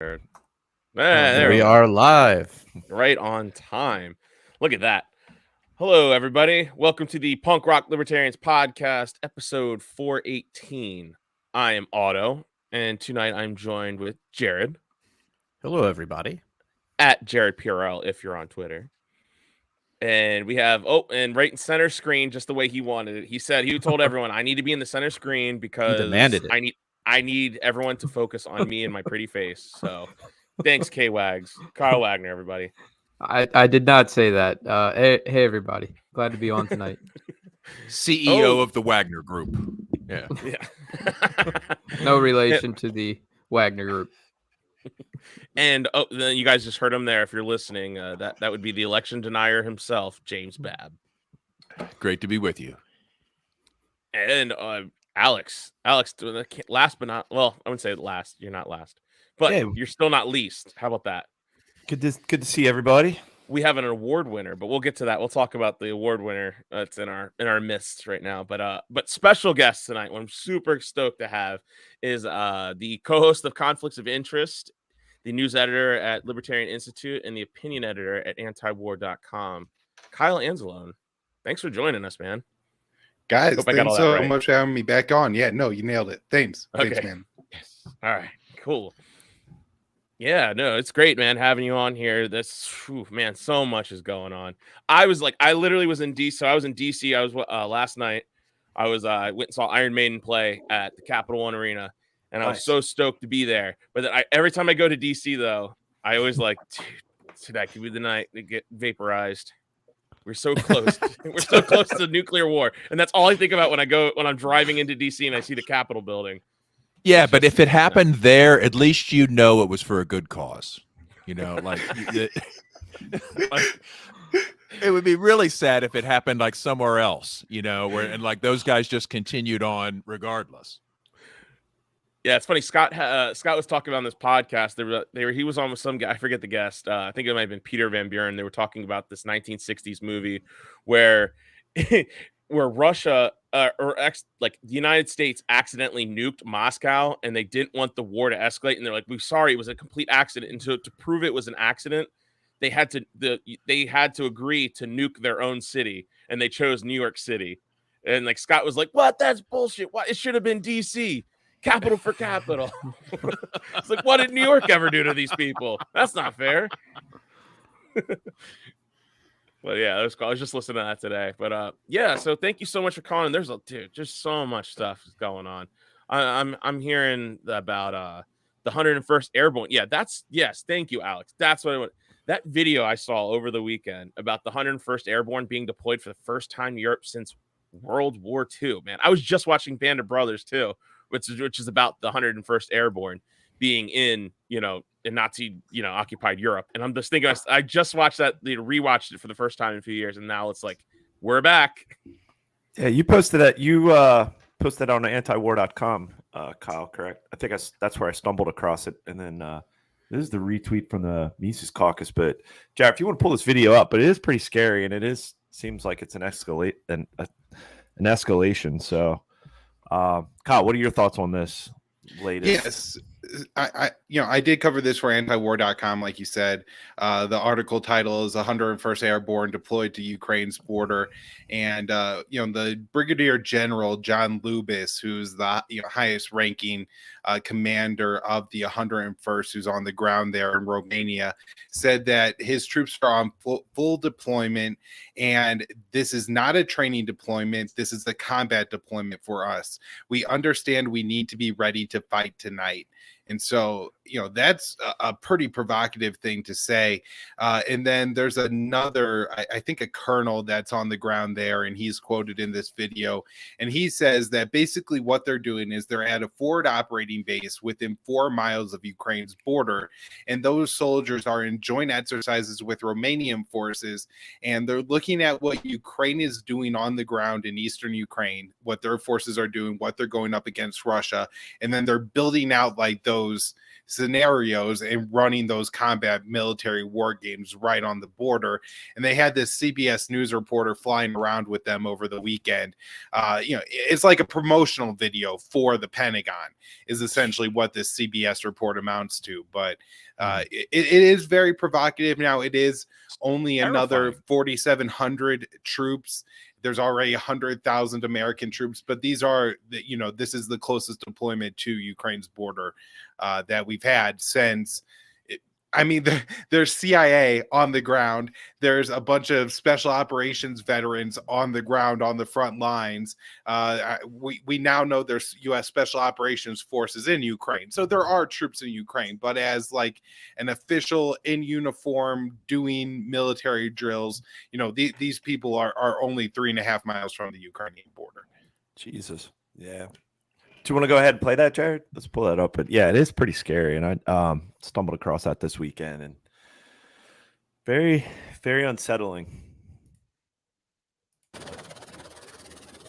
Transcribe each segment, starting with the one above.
There we are live. Right on time. Look at that. Hello, everybody. Welcome to the Punk Rock Libertarians Podcast, episode 418. I am Otto, and tonight I'm joined with Jared. Hello, everybody. At Jared PRL, if you're on Twitter. And we have, and right in center screen, just the way he wanted it. He said, he told everyone, I need to be in the center screen because He demanded it. I need everyone to focus on me and my pretty face. So thanks, K-Wags. Kyle Wagner, everybody. I did not say that. Hey, everybody. Glad to be on tonight. CEO of the Wagner Group. Yeah. No relation to the Wagner Group. And then you guys just heard him there. If you're listening, that would be the election denier himself, James Babb. Great to be with you. And Alex, last but not, well, I wouldn't say last. You're not last, but you're still not least. How about that? Good to see everybody. We have an award winner, but we'll get to that. We'll talk about the award winner that's in our midst right now. But special guest tonight, what I'm super stoked to have is the co-host of Conflicts of Interest, the news editor at Libertarian Institute, and the opinion editor at antiwar.com, Kyle Anzalone. Thanks for joining us, man. Guys, thanks so much for having me back on. Yeah, no, you nailed it. Thanks, man. Yes. All right, cool. Yeah, no, it's great, man, having you on here. Man, so much is going on. I literally was in DC. So I was in DC. I was last night. I went and saw Iron Maiden play at the Capital One Arena, and I was so stoked to be there. But then every time I go to DC, though, I always tonight could be the night to get vaporized. We're so close. We're so close to nuclear war, and that's all I think about when I'm driving into DC and I see the Capitol building. Yeah, but if it happened there, at least you know it was for a good cause. You know, it would be really sad if it happened like somewhere else, you know, and those guys just continued on regardless. Yeah, it's funny. Scott was talking about on this podcast. He was on with some guy. I forget the guest. I think it might have been Peter Van Buren. They were talking about this 1960s movie where Russia the United States accidentally nuked Moscow, and they didn't want the war to escalate. And they're like, "We're sorry, it was a complete accident." And to prove it was an accident, they had to agree to nuke their own city, and they chose New York City. And Scott was like, "What? That's bullshit. What? It should have been D.C. Capital for capital." It's like, what did New York ever do to these people? That's not fair. But yeah, that was cool. I was just listening to that today. But so thank you so much for calling. There's just so much stuff going on. I'm hearing about the 101st Airborne. Yeah, thank you, Alex. That's what I want. That video I saw over the weekend about the 101st Airborne being deployed for the first time in Europe since World War II. Man, I was just watching Band of Brothers too, which is about the 101st Airborne being in Nazi, occupied Europe. And I'm just thinking, I just watched that, rewatched it for the first time in a few years, and now it's like, we're back. Yeah, you posted that. You posted on antiwar.com, Kyle, correct? I think that's where I stumbled across it. And then this is the retweet from the Mises Caucus. But, Jared, if you want to pull this video up, but it is pretty scary, and seems like it's an escalation. So, Kyle, what are your thoughts on this latest? Yes, I did cover this for antiwar.com, like you said. The article title is 101st Airborne deployed to Ukraine's border, and the Brigadier General John Lubis, who's the highest ranking commander of the 101st, who's on the ground there in Romania, said that his troops are on full deployment, and this is not a training deployment. This is a combat deployment for us. We understand we need to be ready to fight tonight. And so, that's a pretty provocative thing to say. And then there's another, I think, a colonel that's on the ground there, and he's quoted in this video. And he says that basically what they're doing is they're at a forward operating base within 4 miles of Ukraine's border. And those soldiers are in joint exercises with Romanian forces. And they're looking at what Ukraine is doing on the ground in eastern Ukraine, what their forces are doing, what they're going up against Russia. And then they're building out those those scenarios and running those combat military war games right on the border. And they had this CBS News reporter flying around with them over the weekend. It's like a promotional video for the Pentagon is essentially what this CBS report amounts to. But it is very provocative. Now, it is only another 4,700 troops. There's already 100,000 American troops, but these are, this is the closest deployment to Ukraine's border that we've had since. There's CIA on the ground. There's a bunch of special operations veterans on the ground on the front lines. We now know there's U.S. special operations forces in Ukraine. So there are troops in Ukraine, but as like an official in uniform doing military drills, these people are only 3.5 miles from the Ukrainian border. Jesus. Yeah. Do you want to go ahead and play that, Jared? Let's pull that up. But yeah, it is pretty scary. And I stumbled across that this weekend and very, very unsettling.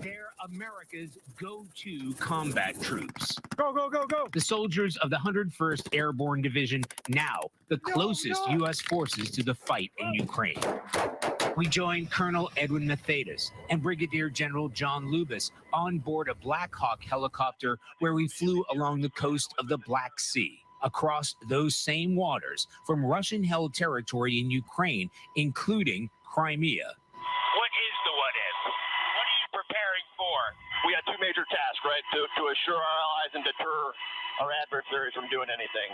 They're America's go-to combat troops. Go, go, go, go. The soldiers of the 101st Airborne Division, now the closest U.S. forces to the fight in Ukraine. We joined Colonel Edwin Mathadas and Brigadier General John Lubis on board a Black Hawk helicopter where we flew along the coast of the Black Sea, across those same waters from Russian-held territory in Ukraine, including Crimea. What is the what if? What are you preparing for? We got two major tasks, right? To assure our allies and deter our adversaries from doing anything.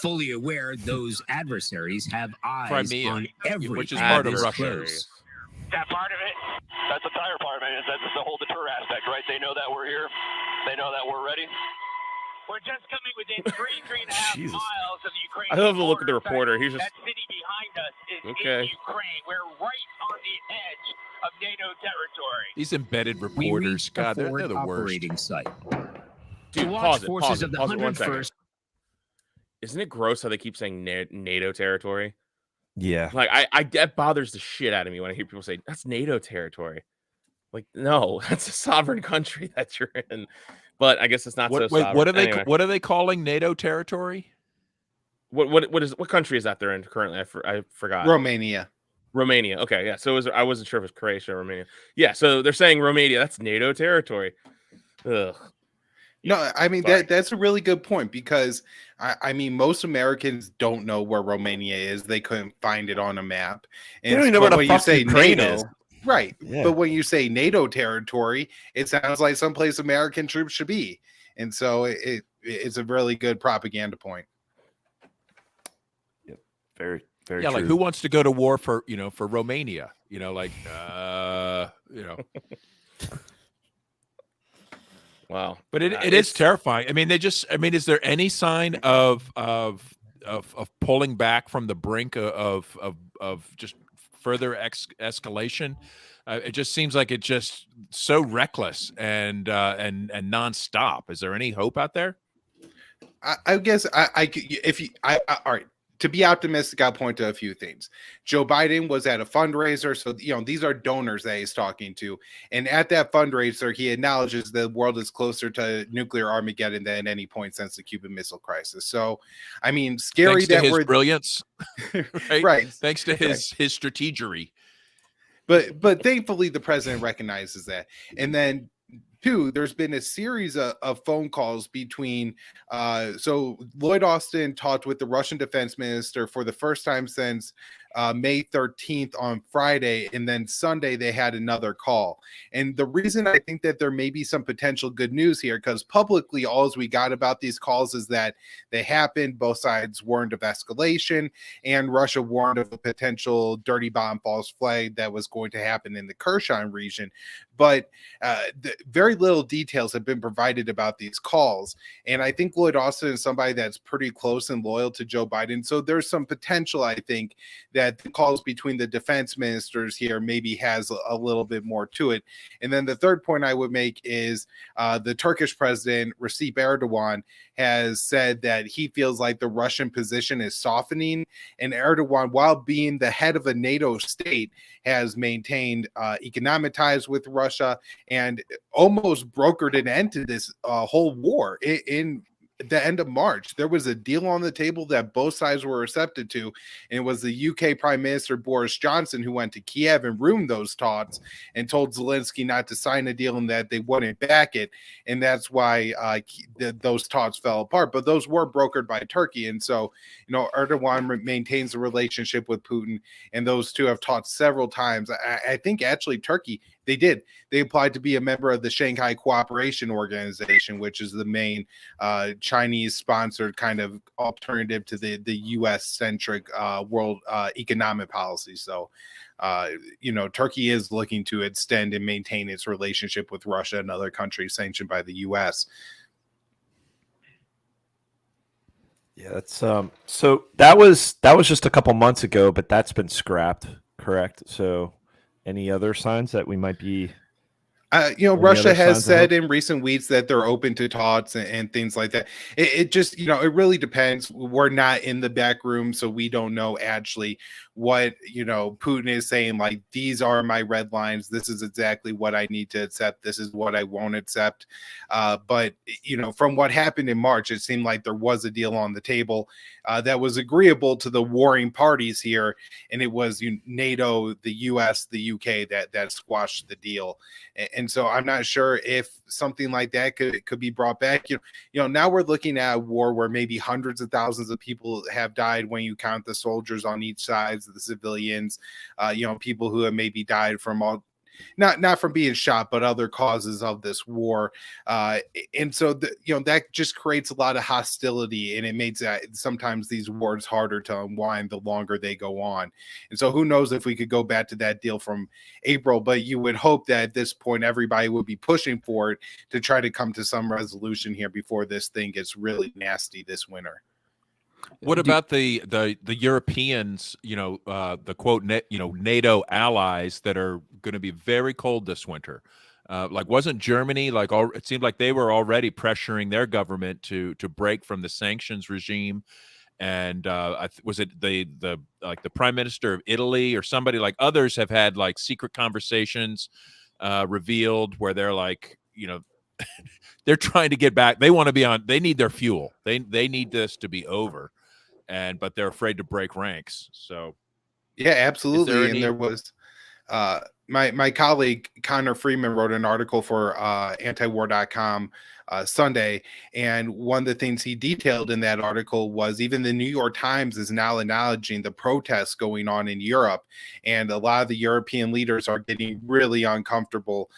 Fully aware those adversaries have eyes Crimea, on everything. which is part of that is Russia. close. That part of it? That's the entire part of it. That's the whole deter aspect, right? They know that we're here. They know that we're ready. We're just coming within 3.5 Jesus. miles of Ukraine. I love the look of the reporter. He's just That city behind us is Okay. in Ukraine. We're right on the edge of NATO territory. These embedded We reporters, reached the God, they're forward the worst. operating site. dude. To watch Pause it. forces Pause of it. the Pause it 1 second. 101st. Isn't it gross how they keep saying NATO territory? Yeah. Like that bothers the shit out of me when I hear people say that's NATO territory. Like, no, that's a sovereign country that you're in. But I guess it's not so sovereign. What are they calling NATO territory? What country is that they're in currently? I forgot. Romania. Romania. Okay, yeah. So I wasn't sure if it was Croatia or Romania. Yeah, so they're saying Romania, that's NATO territory. Ugh. No, I mean Sorry. that's a really good point because most Americans don't know where Romania is. They couldn't find it on a map. They don't even know where but the when fuck you say Ukraine NATO, is. right? Yeah. But when you say NATO territory, it sounds like someplace American troops should be, and so it's a really good propaganda point. Yep. Very, very Yeah, true. like who wants to go to war for Romania? Wow. But it It's- is terrifying. Is there any sign of pulling back from the brink of just further escalation? It just seems like it's just so reckless and nonstop. Is there any hope out there? I guess all right. To be optimistic, I'll point to a few things. Joe Biden was at a fundraiser. So, these are donors that he's talking to. And at that fundraiser, he acknowledges the world is closer to nuclear Armageddon than at any point since the Cuban Missile Crisis. So, scary Thanks to that his we're brilliance, right? right. Thanks to his strategery. But thankfully, the president recognizes that. And then, two, there's been a series of phone calls between so Lloyd Austin talked with the Russian defense minister for the first time since May 13th on Friday, and then Sunday they had another call. And the reason I think that there may be some potential good news here, because publicly all we got about these calls is that they happened, both sides warned of escalation, and Russia warned of a potential dirty bomb false flag that was going to happen in the Kherson region. But very little details have been provided about these calls. And I think Lloyd Austin is somebody that's pretty close and loyal to Joe Biden. So there's some potential, I think, that the calls between the defense ministers here maybe has a little bit more to it. And then the third point I would make is the Turkish president, Recep Erdogan, has said that he feels like the Russian position is softening. And Erdogan, while being the head of a NATO state, has maintained economic ties with Russia and almost brokered an end to this whole war in the end of March. There was a deal on the table that both sides were receptive to, and it was the UK Prime Minister Boris Johnson who went to Kiev and ruined those talks and told Zelensky not to sign a deal and that they wouldn't back it, and that's why those talks fell apart. But those were brokered by Turkey, and so Erdogan maintains a relationship with Putin, and those two have talked several times. I think actually Turkey, they applied to be a member of the Shanghai Cooperation Organization, which is the main Chinese sponsored kind of alternative to the US centric world economic policy. So Turkey is looking to extend and maintain its relationship with Russia and other countries sanctioned by the US. Yeah, that's so that was just a couple months ago, but that's been scrapped, correct? So any other signs that we might be Russia has said in recent weeks that they're open to talks and things like that. It just, it really depends. We're not in the back room, so we don't know actually what, Putin is saying, like, these are my red lines. This is exactly what I need to accept. This is what I won't accept. But, from what happened in March, it seemed like there was a deal on the table that was agreeable to the warring parties here. And it was NATO, the US, the UK that squashed the deal. And so I'm not sure if something like that could be brought back. Now we're looking at a war where maybe hundreds of thousands of people have died when you count the soldiers on each side, the civilians, people who have maybe died from not from being shot, but other causes of this war. And so, that just creates a lot of hostility, and it makes sometimes these wars harder to unwind the longer they go on. And so who knows if we could go back to that deal from April, but you would hope that at this point, everybody would be pushing for it to try to come to some resolution here before this thing gets really nasty this winter. What about the Europeans, the quote, NATO allies that are going to be very cold this winter? Wasn't Germany, it seemed like they were already pressuring their government to break from the sanctions regime. And was it the prime minister of Italy or somebody, like others have had like secret conversations revealed where they're like, they're trying to get back. They want to be on. They need their fuel. They need this to be over, but they're afraid to break ranks. So, yeah, absolutely. And there was my colleague Connor Freeman wrote an article for antiwar.com Sunday, and one of the things he detailed in that article was even the New York Times is now acknowledging the protests going on in Europe, and a lot of the European leaders are getting really uncomfortable.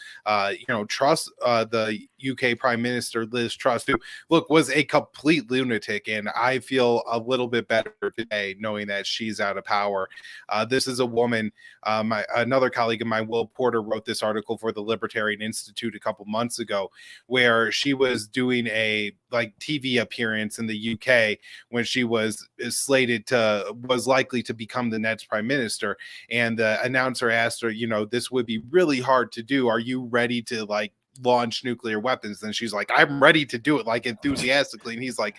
Truss, the UK Prime Minister Liz Truss, who was a complete lunatic, and I feel a little bit better today knowing that she's out of power. This is a woman. Another colleague of mine, Will Porter, wrote this article for the Libertarian Institute a couple months ago, where she was doing a TV appearance in the UK when she was likely to become the next prime minister, and the announcer asked her, this would be really hard to do. Are you ready to launch nuclear weapons? And she's like, I'm ready to do it, enthusiastically. And he's like,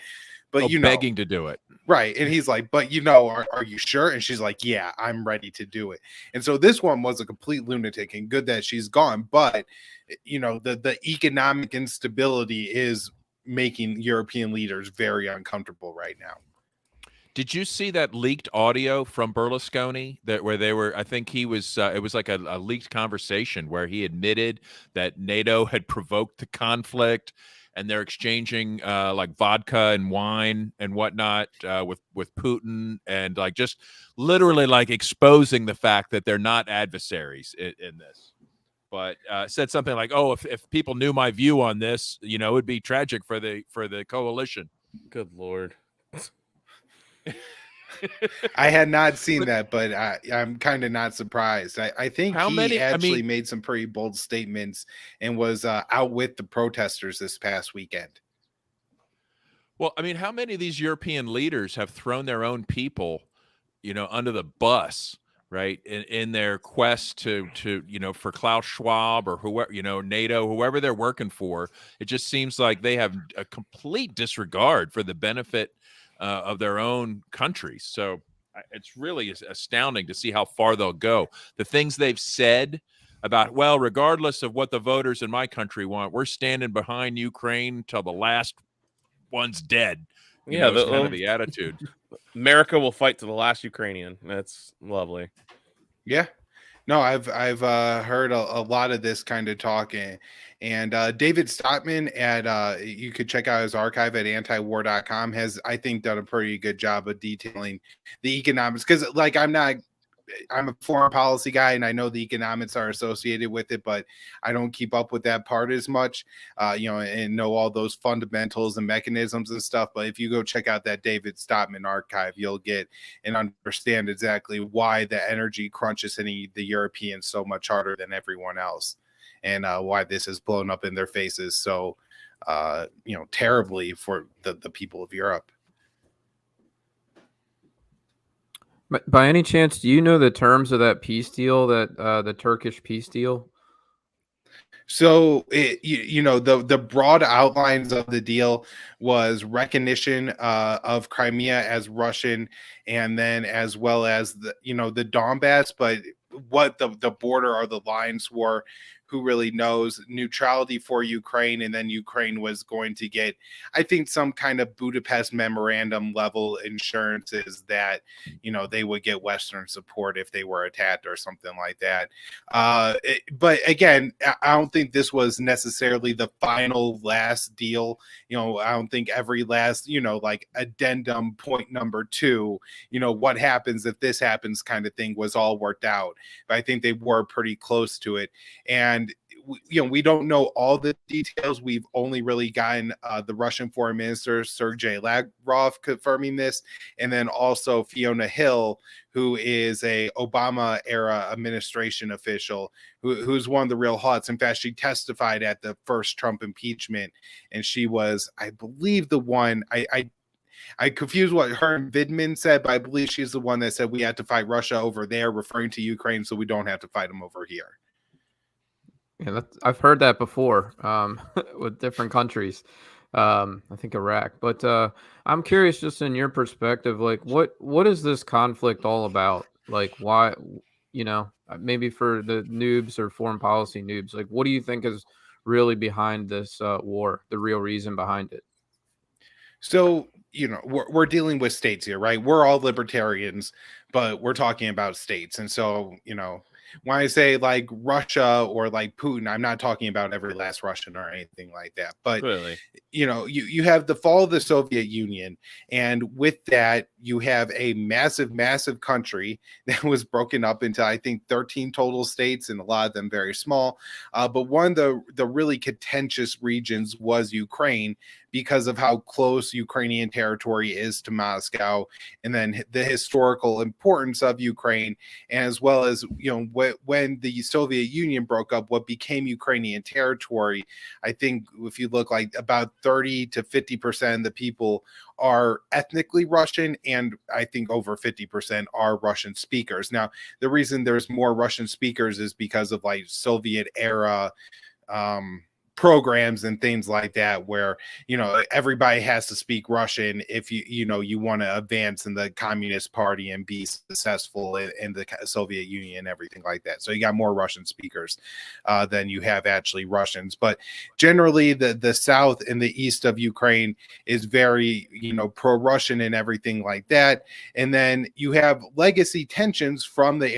but begging to do it, right? And he's like, but are you sure? And she's like, yeah, I'm ready to do it. And so this one was a complete lunatic, and good that she's gone. But the economic instability is making European leaders very uncomfortable right now. Did you see that leaked audio from Berlusconi where they were? I think he was. It was like a leaked conversation where he admitted that NATO had provoked the conflict, and they're exchanging vodka and wine and whatnot with Putin, and just literally exposing the fact that they're not adversaries in this. But said something like, "Oh, if people knew my view on this, it would be tragic for the coalition." Good Lord. I had not seen that, but I'm kind of not surprised. I think he made some pretty bold statements and was out with the protesters this past weekend. Well, how many of these European leaders have thrown their own people, under the bus, right, in their quest to for Klaus Schwab or whoever, NATO, whoever they're working for? It just seems like they have a complete disregard for the benefit of their own countries. So it's really astounding to see how far they'll go. The things they've said about, well, regardless of what the voters in my country want, we're standing behind Ukraine till the last one's dead. You Yeah, know, it's kind of the attitude. America will fight to the last Ukrainian. That's lovely. Yeah. No, I've heard a lot of this kind of talk, and David Stockman at you could check out his archive at antiwar.com has, I think, done a pretty good job of detailing the economics, because like I'm a foreign policy guy, and I know the economics are associated with it, but I don't keep up with that part as much, and know all those fundamentals and mechanisms and stuff. But if you go check out that David Stockman archive, you'll get and understand exactly why the energy crunch is hitting the Europeans so much harder than everyone else, and why this has blown up in their faces so, terribly for the people of Europe. By any chance, do you know the terms of that peace deal, that the Turkish peace deal? So, the broad outlines of the deal was recognition of Crimea as Russian, and then as well as the Donbass, but what the border or the lines were, who really knows, neutrality for Ukraine, and then Ukraine was going to get, I think, some kind of Budapest memorandum level insurances that, they would get Western support if they were attacked or something like that. But again, I don't think this was necessarily the final last deal. I don't think every last, like addendum point number 2, what happens if this happens kind of thing was all worked out. But I think they were pretty close to it. And we don't know all the details. We've only really gotten the Russian Foreign Minister Sergei Lavrov confirming this, and then also Fiona Hill, who is a Obama era administration official, who's one of the real hots. In fact, she testified at the first Trump impeachment, and she was, I believe, the one I confused what her and Vidman said, but I believe she's the one that said we had to fight Russia over there, referring to Ukraine, so we don't have to fight them over here. Yeah, I've heard that before with different countries. I think Iraq, but I'm curious, just in your perspective, like what is this conflict all about? Like, why, maybe for the noobs or foreign policy noobs, like what do you think is really behind this war? The real reason behind it? So, we're dealing with states here, right? We're all libertarians, but we're talking about states. And so, when I say like Russia or like Putin, I'm not talking about every last Russian or anything like that. But, Clearly. you have the fall of the Soviet Union. And with that, you have a massive, massive country that was broken up into, I think, 13 total states, and a lot of them very small. But one of the really contentious regions was Ukraine, because of how close Ukrainian territory is to Moscow, and then the historical importance of Ukraine, as well as, when the Soviet Union broke up, what became Ukrainian territory. I think if you look, like about 30 to 50% of the people are ethnically Russian, and I think over 50% are Russian speakers. Now, the reason there's more Russian speakers is because of like Soviet era programs and things like that, where everybody has to speak Russian if you want to advance in the Communist Party and be successful in the Soviet Union and everything like that. So you got more Russian speakers than you have actually Russians. But generally, the south and the east of Ukraine is very pro-Russian and everything like that. And then you have legacy tensions from the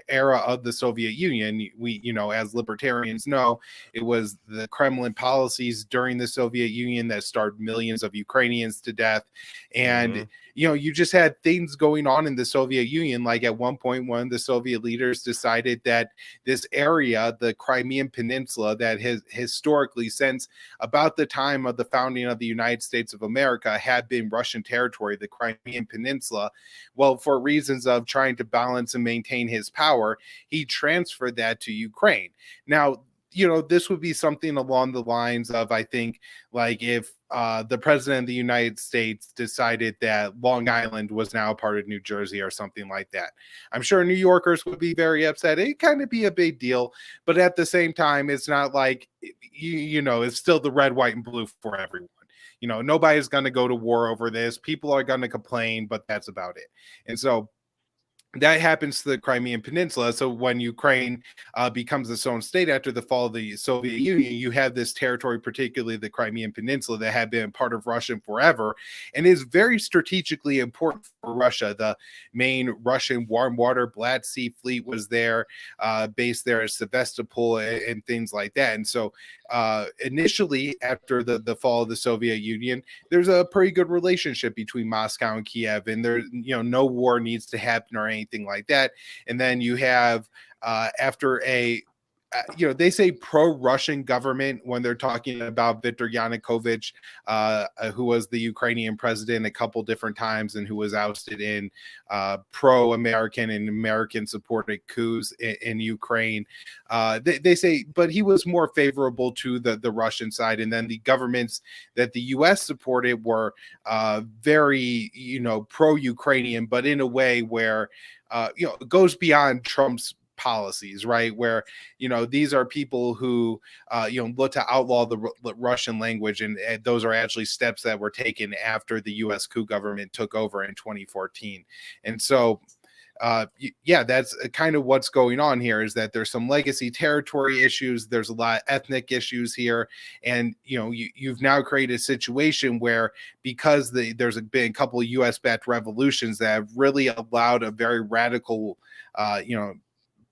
era of the Soviet Union. We as libertarians know, it was the Kremlin policies during the Soviet Union that starved millions of Ukrainians to death. And, you just had things going on in the Soviet Union. Like at one point, one of the Soviet leaders decided that this area, the Crimean Peninsula, that has historically, since about the time of the founding of the United States of America, had been Russian territory, the Crimean Peninsula. Well, for reasons of trying to balance and maintain his power, he transferred that to Ukraine. Now, this would be something along the lines of, I think, like if the president of the United States decided that Long Island was now a part of New Jersey or something like that. I'm sure New Yorkers would be very upset. It'd kind of be a big deal, but at the same time, it's not like, it's still the red, white, and blue for everyone. Nobody's going to go to war over this. People are going to complain, but that's about it. And so that happens to the Crimean Peninsula. So when Ukraine becomes its own state after the fall of the Soviet Union, you have this territory, particularly the Crimean Peninsula, that had been part of Russia forever and is very strategically important for Russia. The main Russian warm water Black Sea fleet was there, based there at Sevastopol and things like that. And so initially, after the fall of the Soviet Union, there's a pretty good relationship between Moscow and Kiev, and there, no war needs to happen or anything like that. And then you have after a they say pro-Russian government when they're talking about Viktor Yanukovych, who was the Ukrainian president a couple different times and who was ousted in pro-American and American-supported coups in Ukraine. They say, but he was more favorable to the Russian side. And then the governments that the U.S. supported were very, pro-Ukrainian, but in a way where, it goes beyond Trump's policies, right? Where, these are people who, look to outlaw the Russian language. And those are actually steps that were taken after the U.S. coup government took over in 2014. And so, that's kind of what's going on here, is that there's some legacy territory issues. There's a lot of ethnic issues here. And, you've now created a situation where, because there's been a couple of U.S.-backed revolutions that have really allowed a very radical,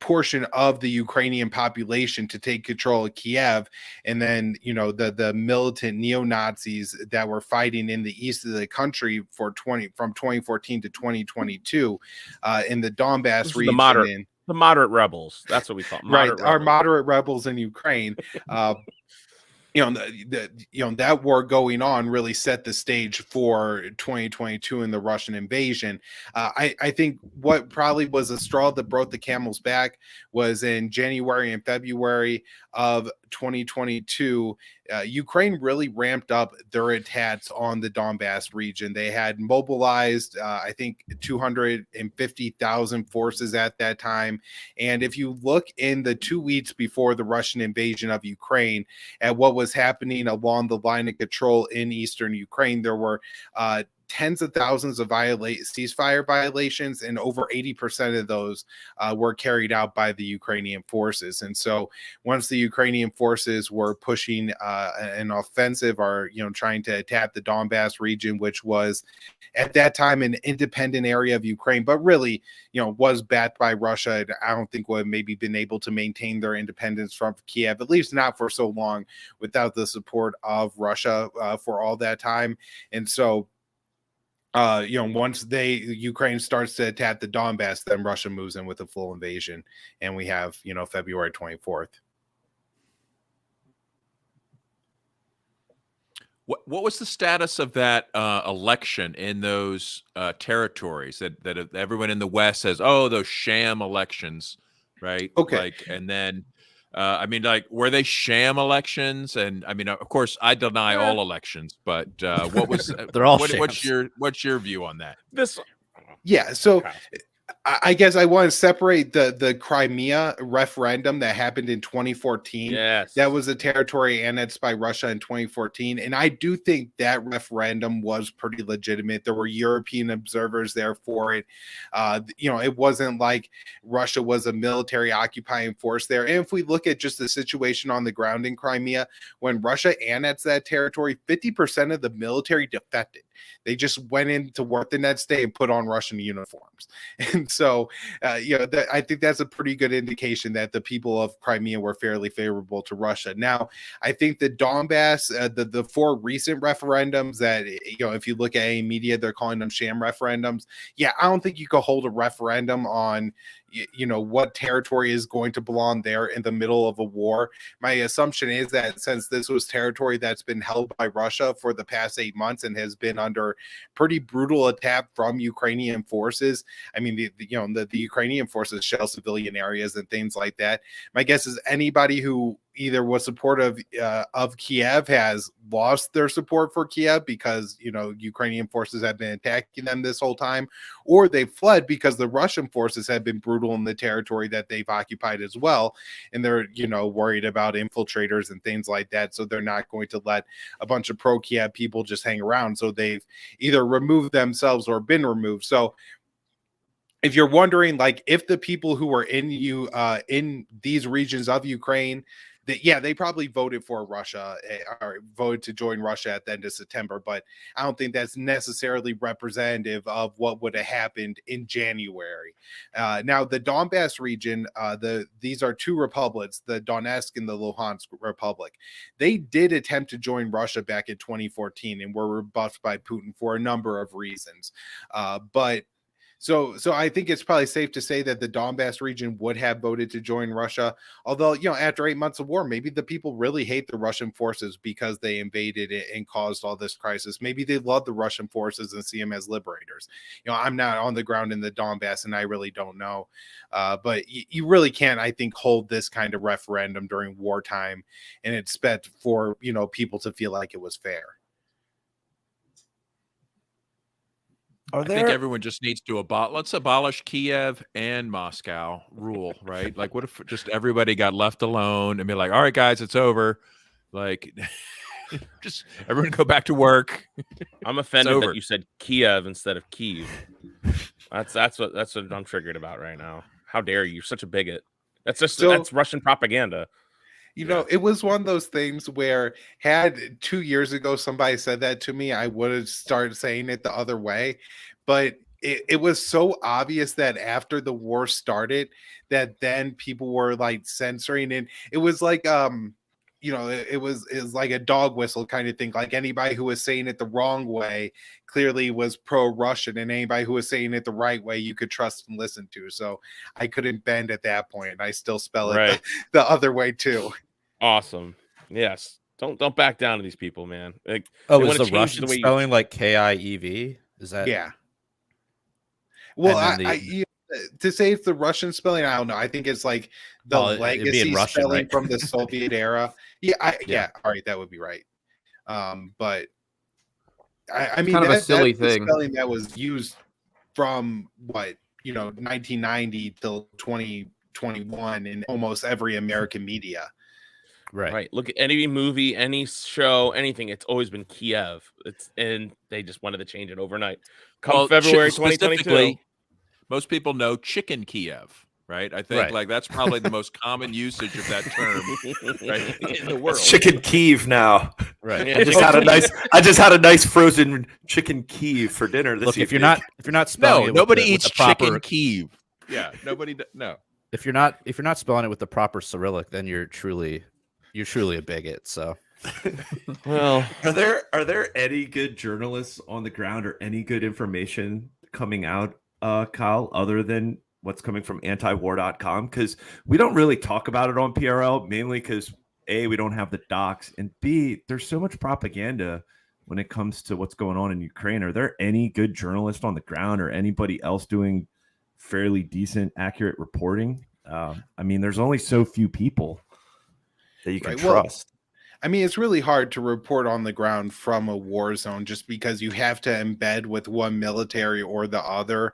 portion of the Ukrainian population to take control of Kiev, and then the militant neo-Nazis that were fighting in the east of the country from 2014 to 2022 in the Donbass region. The moderate rebels. That's what we call our moderate rebels in Ukraine. That war going on really set the stage for 2022 and the Russian invasion. I think what probably was a straw that broke the camel's back was in January and February of 2022, Ukraine really ramped up their attacks on the Donbass region. They had mobilized, I think, 250,000 forces at that time. And if you look in the 2 weeks before the Russian invasion of Ukraine at what was happening along the line of control in eastern Ukraine, there were tens of thousands of ceasefire violations, and over 80% of those were carried out by the Ukrainian forces. And so once the Ukrainian forces were pushing an offensive, or trying to attack the Donbass region, which was at that time an independent area of Ukraine, but really was backed by Russia, I don't think would have maybe been able to maintain their independence from Kiev, at least not for so long, without the support of Russia for all that time. And so once Ukraine starts to attack the Donbass, then Russia moves in with a full invasion, and we have, February 24th. What was the status of that election in those territories that everyone in the West says, oh, those sham elections, right? Okay. And then, were they sham elections? And of course, I deny all elections, but what was they're all what's your view on that? So I guess I want to separate the Crimea referendum that happened in 2014. Yes. That was a territory annexed by Russia in 2014. And I do think that referendum was pretty legitimate. There were European observers there for it. It wasn't like Russia was a military occupying force there. And if we look at just the situation on the ground in Crimea, when Russia annexed that territory, 50% of the military defected. They just went into work the next day and put on Russian uniforms. And so, I think that's a pretty good indication that the people of Crimea were fairly favorable to Russia. Now, I think the Donbass, the 4 recent referendums that, if you look at any media, they're calling them sham referendums. Yeah, I don't think you could hold a referendum on what territory is going to belong there in the middle of a war. My assumption is that since this was territory that's been held by Russia for the past 8 months and has been under pretty brutal attack from Ukrainian forces, the Ukrainian forces shell civilian areas and things like that. My guess is anybody who either was supportive of Kiev has lost their support for Kiev because, Ukrainian forces have been attacking them this whole time, or they fled because the Russian forces have been brutal in the territory that they've occupied as well. And they're, worried about infiltrators and things like that. So they're not going to let a bunch of pro-Kiev people just hang around. So they've either removed themselves or been removed. So if you're wondering, like, if the people who were in these regions of Ukraine, that they probably voted for Russia or voted to join Russia at the end of September, but I don't think that's necessarily representative of what would have happened in January. Now, the Donbass region, these are two republics, the Donetsk and the Luhansk Republic. They did attempt to join Russia back in 2014 and were rebuffed by Putin for a number of reasons, but. So I think it's probably safe to say that the Donbass region would have voted to join Russia. Although, after 8 months of war, maybe the people really hate the Russian forces because they invaded it and caused all this crisis. Maybe they love the Russian forces and see them as liberators. I'm not on the ground in the Donbass and I really don't know. But you really can't, I think, hold this kind of referendum during wartime and expect for, people to feel like it was fair. I think everyone just needs to let's abolish Kiev and Moscow rule, right? Like, what if just everybody got left alone and be like, all right, guys, it's over. Like, just everyone go back to work. I'm offended that you said Kiev instead of Kyiv. That's what I'm triggered about right now. How dare you? You're such a bigot. That's Russian propaganda. It was one of those things where had 2 years ago somebody said that to me, I would have started saying it the other way. But it was so obvious that after the war started, that then people were like censoring, and it was like it was like a dog whistle kind of thing. Like anybody who was saying it the wrong way clearly was pro-Russian, and anybody who was saying it the right way you could trust and listen to. So I couldn't bend at that point, and I still spell it the other way too. Awesome. Yes. Don't back down to these people, man. Like, is the Russian spelling like Kiev? Is that? Yeah. Well, to say it's the Russian spelling, I don't know. I think it's like the legacy Russian, spelling from the Soviet era. Yeah. All right, that would be right. But I mean, kind of a silly thing. Spelling that was used from 1990 till 2021 in almost every American media. Right. Look at any movie, any show, anything. It's always been Kiev. And they just wanted to change it overnight. February 2022. Most people know chicken Kiev, right? I think like that's probably the most common usage of that term in the world. It's chicken Kiev now. Right. I just had a nice frozen chicken Kiev for dinner this evening. If you're not spelling it nobody with eats the proper chicken Kiev. Yeah, nobody no. If you're not spelling it with the proper Cyrillic, then you're truly a bigot. So, well, are there any good journalists on the ground or any good information coming out, Kyle, other than what's coming from antiwar.com? Because we don't really talk about it on PRL, mainly because A, we don't have the docs, and B, there's so much propaganda when it comes to what's going on in Ukraine. Are there any good journalists on the ground or anybody else doing fairly decent, accurate reporting? I mean, there's only so few people that you can trust. I mean, it's really hard to report on the ground from a war zone just because you have to embed with one military or the other,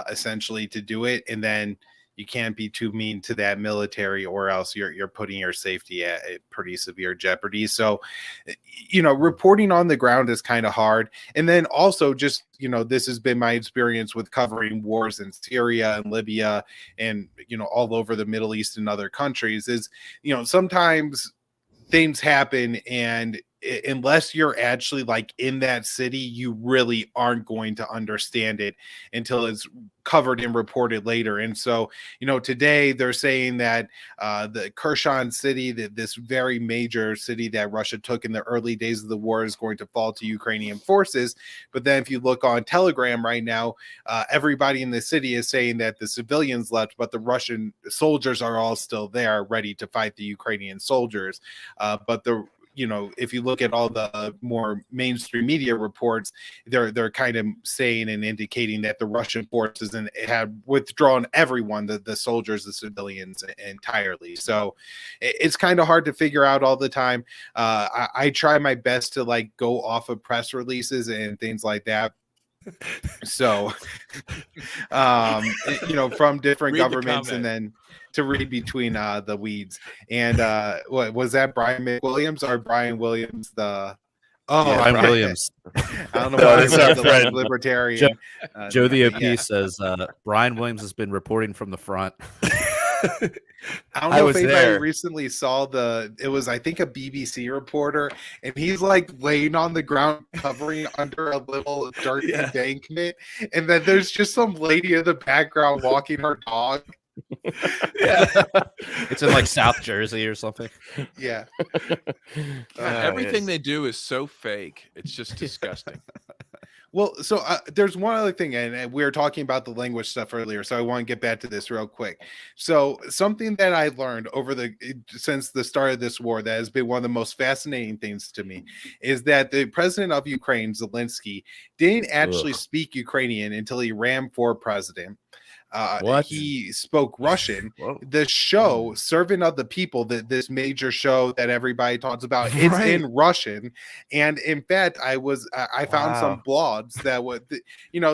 essentially, to do it. And then you can't be too mean to that military or else you're putting your safety at pretty severe jeopardy. So, reporting on the ground is kind of hard. And then also just, this has been my experience with covering wars in Syria and Libya and, all over the Middle East and other countries is, sometimes things happen and unless you're actually like in that city, you really aren't going to understand it until it's covered and reported later. And so, today they're saying that the Kherson city, this very major city that Russia took in the early days of the war, is going to fall to Ukrainian forces. But then if you look on Telegram right now, everybody in the city is saying that the civilians left, but the Russian soldiers are all still there ready to fight the Ukrainian soldiers. But if you look at all the more mainstream media reports, they're kind of saying and indicating that the Russian forces had withdrawn everyone, the soldiers, the civilians entirely. So it's kind of hard to figure out all the time. I try my best to go off of press releases and things like that. So, from different governments and then to read between the weeds. And what was that, Brian McWilliams or Brian Williams, the Oh, Yeah, Brian Williams. I don't know No, why I that's read our the friend. like, libertarian. Joe the OP yeah. says Brian Williams has been reporting from the front. I don't I know was if anybody there. recently saw it was, I think, a BBC reporter, and he's like laying on the ground covering under a little dirt embankment, and then there's just some lady in the background walking her dog. It's in like South Jersey or something. Yeah. Everything they do is so fake. It's just disgusting. Well, so there's one other thing, and we were talking about the language stuff earlier, so I want to get back to this real quick. So something that I learned since the start of this war that has been one of the most fascinating things to me is that the president of Ukraine, Zelensky, didn't actually speak Ukrainian until he ran for president. What? He spoke Russian. Whoa. The show Servant of the People, this major show that everybody talks about, it's Right. in Russian. And in fact, I found some blogs that would,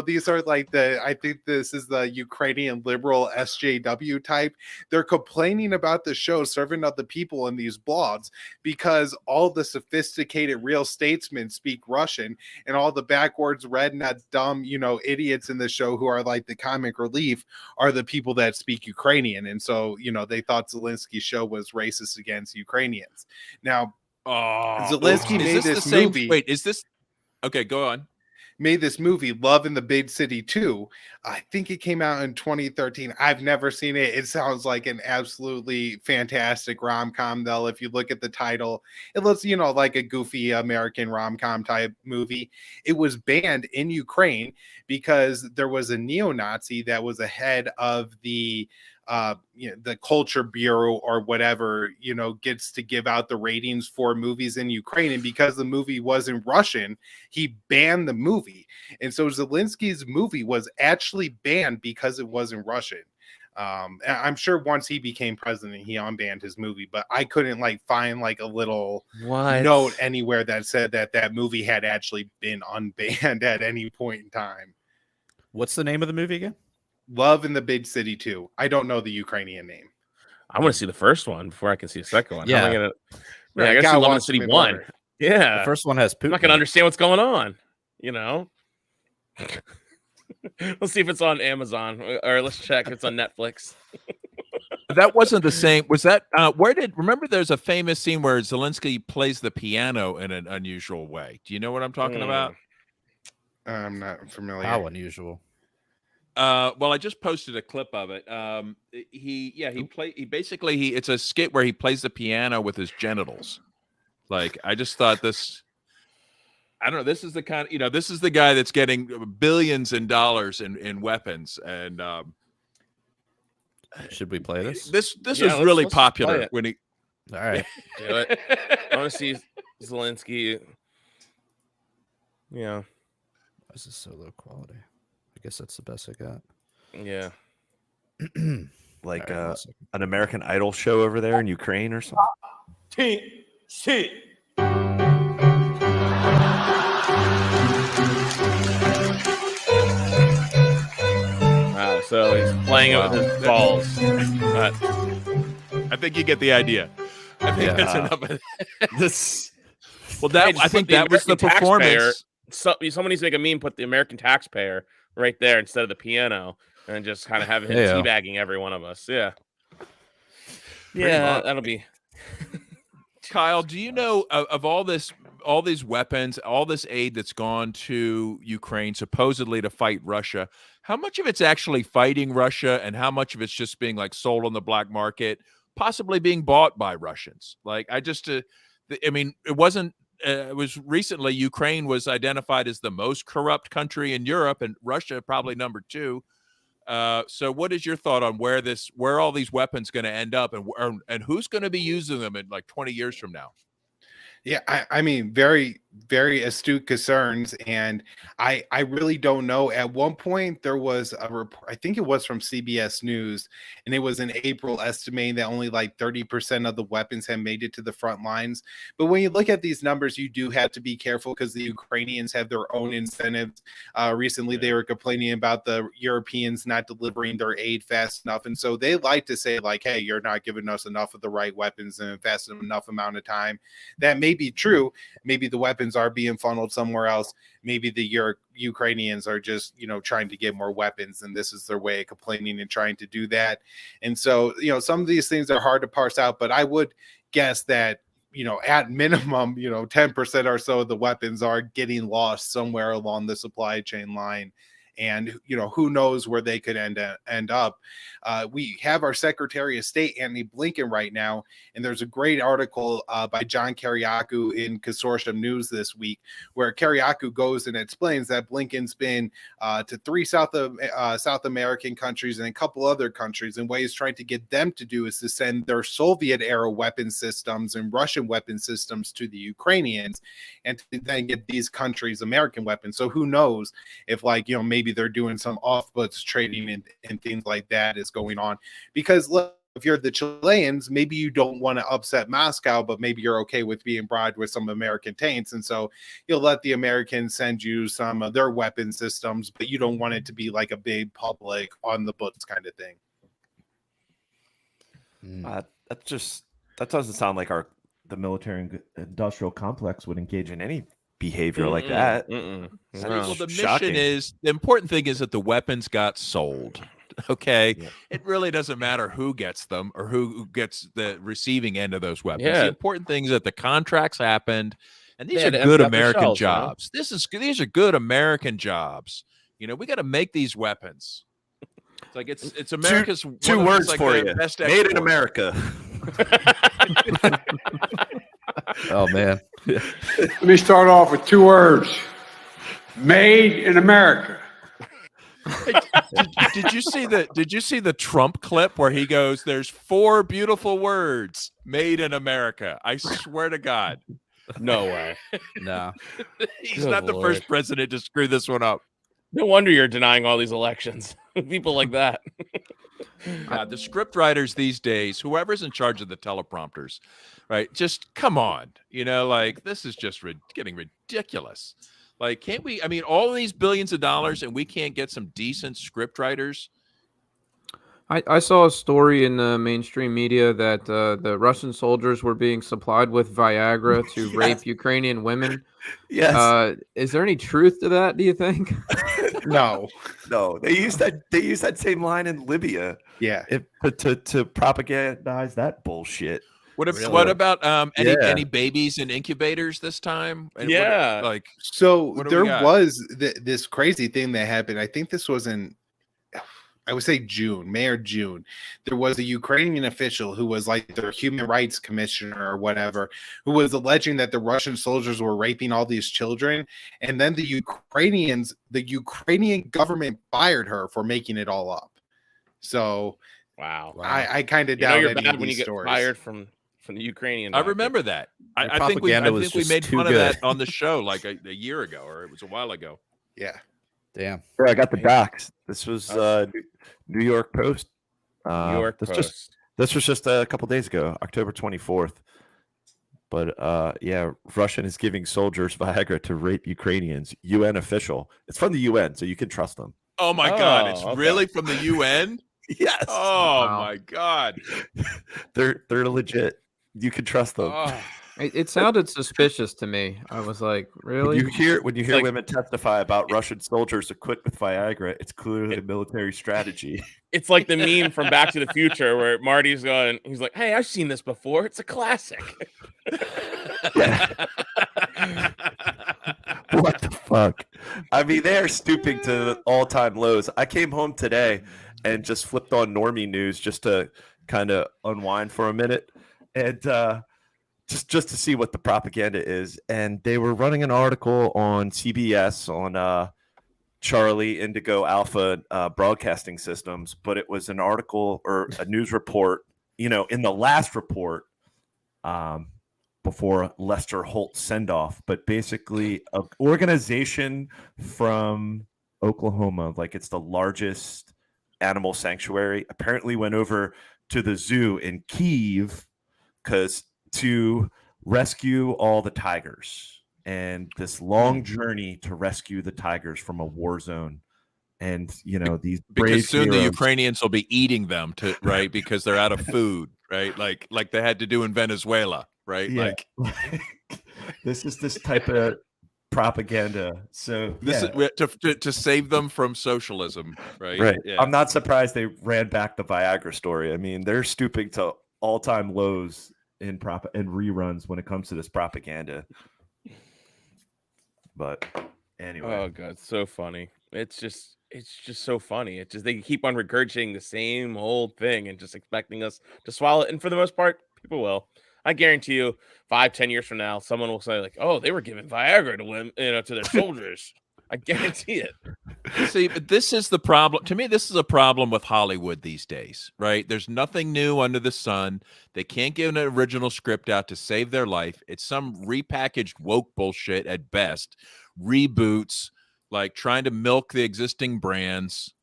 these are like I think this is the Ukrainian liberal SJW type. They're complaining about the show Servant of the People in these blogs because all the sophisticated real statesmen speak Russian, and all the backwards redneck dumb idiots in the show who are like the comic relief are the people that speak Ukrainian. And so they thought Zelensky's show was racist against Ukrainians. Now Zelensky made this movie. Wait, is this okay? Go on. Made this movie Love in the Big City 2. I think it came out in 2013. I've never seen it. It sounds like an absolutely fantastic rom-com though. If you look at the title, it looks like a goofy American rom-com type movie. It was banned in Ukraine because there was a neo-Nazi that was ahead of the culture bureau or whatever gets to give out the ratings for movies in Ukraine, and because the movie wasn't Russian, he banned the movie. And so Zelensky's movie was actually banned because it wasn't Russian. I'm sure once he became president, he unbanned his movie, but I couldn't find a little note anywhere that said that movie had actually been unbanned at any point in time. What's the name of the movie again? Love in the Big City 2. I don't know the Ukrainian name. I want to see the first one before I can see the second one. Yeah. How am I gonna? Right, I gotta gotta see Love in the watch City them in 1. order. Yeah, The first one has Putin. I'm not gonna understand what's going on. Let's see if it's on Amazon, or let's check if it's on Netflix. That wasn't the same. Was that remember there's a famous scene where Zelensky plays the piano in an unusual way. Do you know what I'm talking about? I'm not familiar. How unusual. Well, I just posted a clip of it. It's a skit where he plays the piano with his genitals. I just thought this, I don't know. This is the kind of, this is the guy that's getting billions in dollars in weapons. And Should we play this? this Yeah, was really let's play popular it. when he, All right. Do it. I want to see Zelensky. Yeah, This is so low quality. I guess that's the best I got. yeah. Like All right, one second. an American Idol show over there in Ukraine or something. Wow, so he's playing it with his balls. I think you get the idea. I think that's Yeah. enough. Of This Well, that Hey, just I think put the that was the American taxpayer- performance. So someone needs to make a meme, put the American taxpayer right there instead of the piano, and just kind of have him Yeah. teabagging every one of us. Yeah, Pretty yeah, much. that'll be. Kyle, do you know of all these weapons, all this aid that's gone to Ukraine supposedly to fight Russia? How much of it's actually fighting Russia, and how much of it's just being sold on the black market, possibly being bought by Russians? It wasn't. It was recently Ukraine was identified as the most corrupt country in Europe, and Russia probably number 2. So what is your thought on where all these weapons going to end up, and who's going to be using them in 20 years from now? Yeah, I mean, very, very astute concerns. And I really don't know. At one point, there was a report, I think it was from CBS News, and it was in April, estimating that only 30% of the weapons had made it to the front lines. But when you look at these numbers, you do have to be careful because the Ukrainians have their own incentives. Recently, they were complaining about the Europeans not delivering their aid fast enough. And so they like to say, hey, you're not giving us enough of the right weapons in a fast enough amount of time. That may be true. Maybe the weapons weapons are being funneled somewhere else. Maybe the Ukrainians are just, trying to get more weapons, and this is their way of complaining and trying to do that. And so, some of these things are hard to parse out, but I would guess that, at minimum, 10% or so of the weapons are getting lost somewhere along the supply chain line. And, who knows where they could end up. We have our Secretary of State, Antony Blinken, right now. And there's a great article by John Kiriakou in Consortium News this week, where Kiriakou goes and explains that Blinken's been to 3 South American countries and a couple other countries. And what he's trying to get them to do is to send their Soviet-era weapon systems and Russian weapon systems to the Ukrainians, and to then get these countries American weapons. So who knows if, maybe they're doing some off-books trading and things like that is going on. Because look, if you're the Chileans, maybe you don't want to upset Moscow, but maybe you're okay with being bribed with some American tanks. And so you'll let the Americans send you some of their weapon systems, but you don't want it to be like a big public on the books kind of thing. That doesn't sound like the military industrial complex would engage in any behavior like that. Well, the mission is, the important thing is that the weapons got sold. Okay. Yeah. It really doesn't matter who gets them or who gets the receiving end of those weapons. Yeah. The important thing is that the contracts happened, and these are good American jobs. These are good American jobs. We got to make these weapons. It's like it's America's two words for you. Made in America. Oh man. Let me start off with 2 words. Made in America. Did you see the Trump clip where he goes, "There's 4 beautiful words made in America"? I swear to God. No way. No. He's not the first president to screw this one up. No wonder you're denying all these elections. People like that. The script writers these days, whoever's in charge of the teleprompters, right? Just come on, this is just getting ridiculous. Like, can't we? I mean, all of these billions of dollars, and we can't get some decent script writers. I saw a story in the mainstream media that the Russian soldiers were being supplied with Viagra to rape Ukrainian women. Yes. Is there any truth to that, do you think? No. They use that same line in Libya. Yeah. To propagandize that bullshit. What about any babies in incubators this time? Yeah. So there was this crazy thing that happened. I think this was in, I would say May or June. There was a Ukrainian official who was like their human rights commissioner or whatever, who was alleging that the Russian soldiers were raping all these children. And then the Ukrainian government fired her for making it all up. So wow. I kind of doubt you're any bad of when these you get stories. fired from the Ukrainian. I remember that. I think we made fun of that on the show like a year ago, or it was a while ago. Yeah. Damn. I got the docs. This was New York Post. New York Post. This was just a couple days ago, October 24th. But Russian is giving soldiers Viagra to rape Ukrainians. UN official. It's from the UN, so you can trust them. Oh my God! It's really from the UN? Yes. Oh my God! They're legit. You can trust them. Oh. It sounded suspicious to me. I was like, really? When you hear women testify about Russian soldiers equipped with Viagra, it's clearly a military strategy. It's like the meme from Back to the Future where Marty's going, he's like, "Hey, I've seen this before. It's a classic." What the fuck? I mean, they are stooping to all-time lows. I came home today and just flipped on Normie News just to kind of unwind for a minute. And just to see what the propaganda is. And they were running an article on CBS on Charlie Indigo Alpha broadcasting systems, but it was an article or a news report, in the last report before Lester Holt send-off, but basically an organization from Oklahoma, like it's the largest animal sanctuary, apparently went over to the zoo in Kyiv to rescue all the tigers, and this long journey to rescue the tigers from a war zone. And these because soon heroes, the Ukrainians will be eating them right, because they're out of food, right? Like they had to do in Venezuela, right? Yeah. This is this type of propaganda. So This is to save them from socialism, right? right. Yeah. I'm not surprised they ran back the Viagra story. I mean, they're stooping to all-time lows in reruns when it comes to this propaganda. But anyway. Oh god, so funny. It's just so funny. It's just they keep on regurgitating the same old thing and just expecting us to swallow it. And for the most part, people will. I guarantee you, 5-10 years from now, someone will say like, "Oh, they were giving Viagra to women, to their soldiers." I guarantee it. See, but this is the problem. To me, this is a problem with Hollywood these days, right? There's nothing new under the sun. They can't get an original script out to save their life. It's some repackaged woke bullshit at best. Reboots, like trying to milk the existing brands,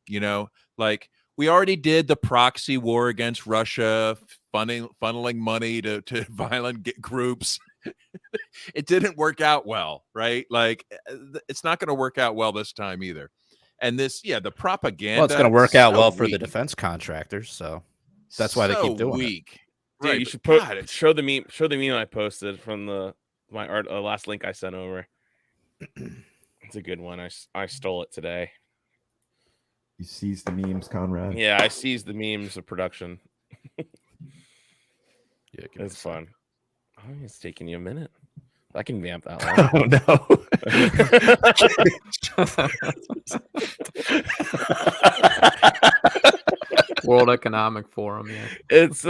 like we already did the proxy war against Russia, funneling money to violent groups. It didn't work out well, right? Like it's not going to work out well this time either. And the propaganda. Well, it's going to work out well for the defense contractors, so that's why they keep doing it. Dude, Right, you should God, show the meme. Show the meme I posted from my last link I sent over. It's a good one. I stole it today. You seized the memes, Conrad. Yeah, I seized the memes of production. Yeah, it's fun. Oh, it's taking you a minute. I can vamp that long. Oh no. World Economic Forum. Yeah. It's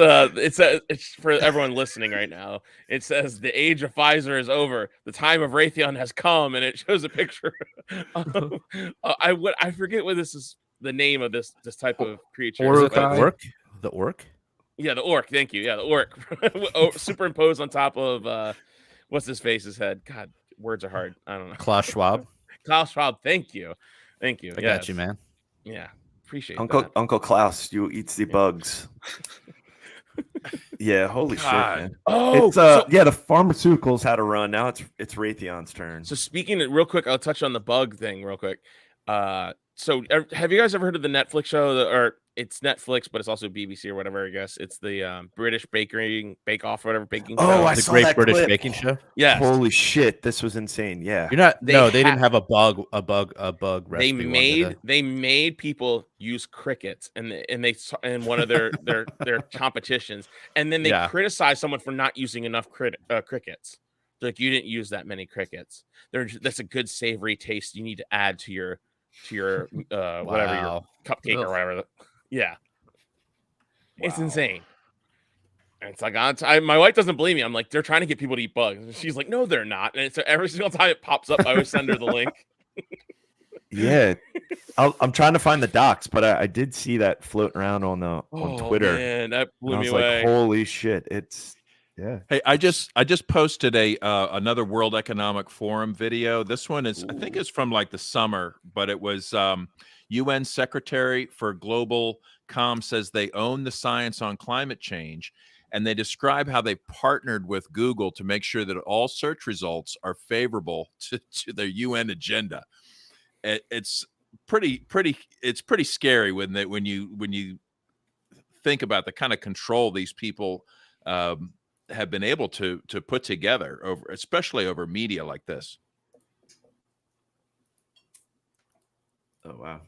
for everyone listening right now. It says the age of Pfizer is over. The time of Raytheon has come, and it shows a picture. I forget what this is. The name of this type of creature. Is it the orc? The orc? Yeah, the orc. Thank you. Yeah, the orc. Superimposed on top of what's his face's head. God, words are hard. I don't know. Klaus Schwab. Klaus Schwab. Thank you. I got you, man. Yeah, appreciate Uncle Klaus. You eats the bugs. Yeah, holy shit, man. Oh, it's the pharmaceuticals had a run. Now it's Raytheon's turn. So speaking real quick, I'll touch on the bug thing real quick. So have you guys ever heard of the Netflix show, or it's Netflix, but it's also BBC or whatever, I guess. It's the British Bake Off or whatever baking show. Oh, I the saw Great that British clip. Baking Show. Yeah. Holy shit, this was insane. Yeah. You're not they didn't have a bug recipe. They made people use crickets and they in one of their competitions, and then they criticized someone for not using enough crickets. They're like, you didn't use that many crickets. That's a good savory taste you need to add to your whatever your cupcake or whatever. Yeah. It's insane. And it's like my wife doesn't believe me. I'm like, they're trying to get people to eat bugs. And she's like, no, they're not. And so every single time it pops up, I always send her the link. Yeah, I'm trying to find the docs, but I did see that floating around on Twitter. Man, that blew me I was away. like, holy shit! Yeah. Hey, I just posted another World Economic Forum video. This one is, I think it's from like the summer, but it was UN Secretary for Global Com says they own the science on climate change, and they describe how they partnered with Google to make sure that all search results are favorable to their UN agenda. It's pretty scary when you think about the kind of control these people have been able to put together especially over media like this. Oh wow!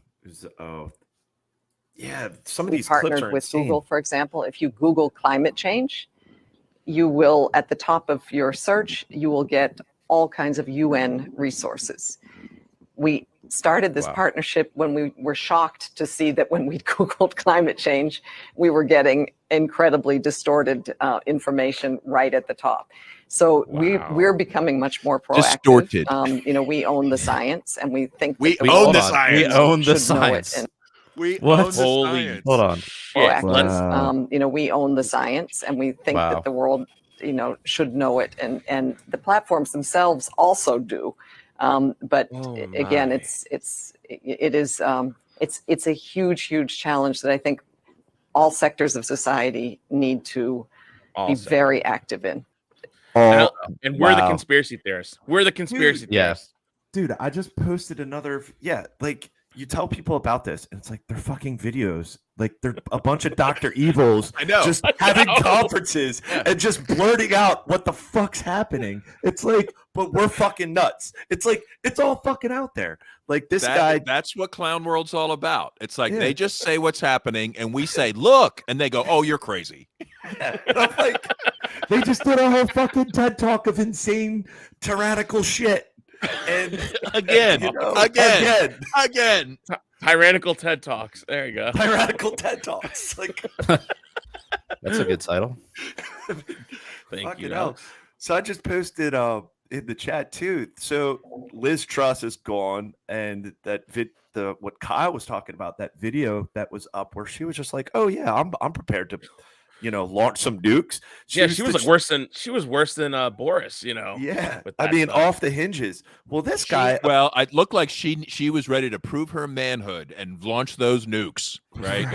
Yeah, some of these clips partnered are with insane. Google, for example. If you Google climate change, you will, at the top of your search, you will get all kinds of UN resources. We started this partnership when we were shocked to see that when we Googled climate change, we were getting incredibly distorted information right at the top. So we're becoming much more proactive. Distorted. We own the science, and we think we own the science. We own the science. We own the science. Hold on. We own the science, and we think that the world, should know it, and the platforms themselves also do. But again, it's a huge challenge that I think all sectors of society need to be very active in. And we're the conspiracy theorists. We're the conspiracy theorists. Dude, I just posted another. Yeah, like you tell people about this, and it's like they're fucking videos. Like they're a bunch of Dr. Evils I know. just having conferences and just blurting out what the fuck's happening. It's like, but we're fucking nuts. It's like it's all fucking out there. Like this guy. That's what Clown World's all about. It's like Yeah. they just say what's happening, and we say, "Look," and they go, "Oh, you're crazy." And I'm like, they just did a whole fucking TED talk of insane tyrannical shit. And Again, again. Tyrannical TED Talks. There you go. tyrannical TED talks. Like, That's a good title. Thank fucking you. hell. Alex. So I just posted in the chat too. So Liz Truss is gone, and that what Kyle was talking about, that video that was up where she was just like, "Oh yeah, I'm prepared to, launch some nukes." She was worse than Boris. Yeah, with I that mean, stuff. off the hinges. Well, this guy, Well, it looked like she was ready to prove her manhood and launch those nukes, right?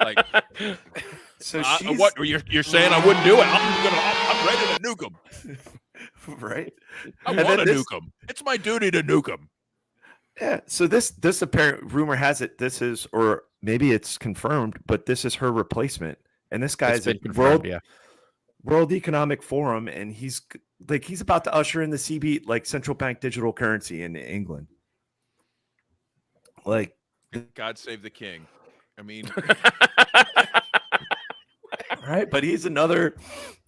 Like so what you're saying? I wouldn't do it. I'm ready to nuke them. right? I And want then to this- nuke them. It's my duty to nuke them. Yeah. So this apparent rumor has it this is, or maybe it's confirmed, but this is her replacement. And this guy It's is been a confirmed, yeah. World Economic Forum, and he's about to usher in the central bank digital currency in England. Like, God save the king. I mean, right? But he's another,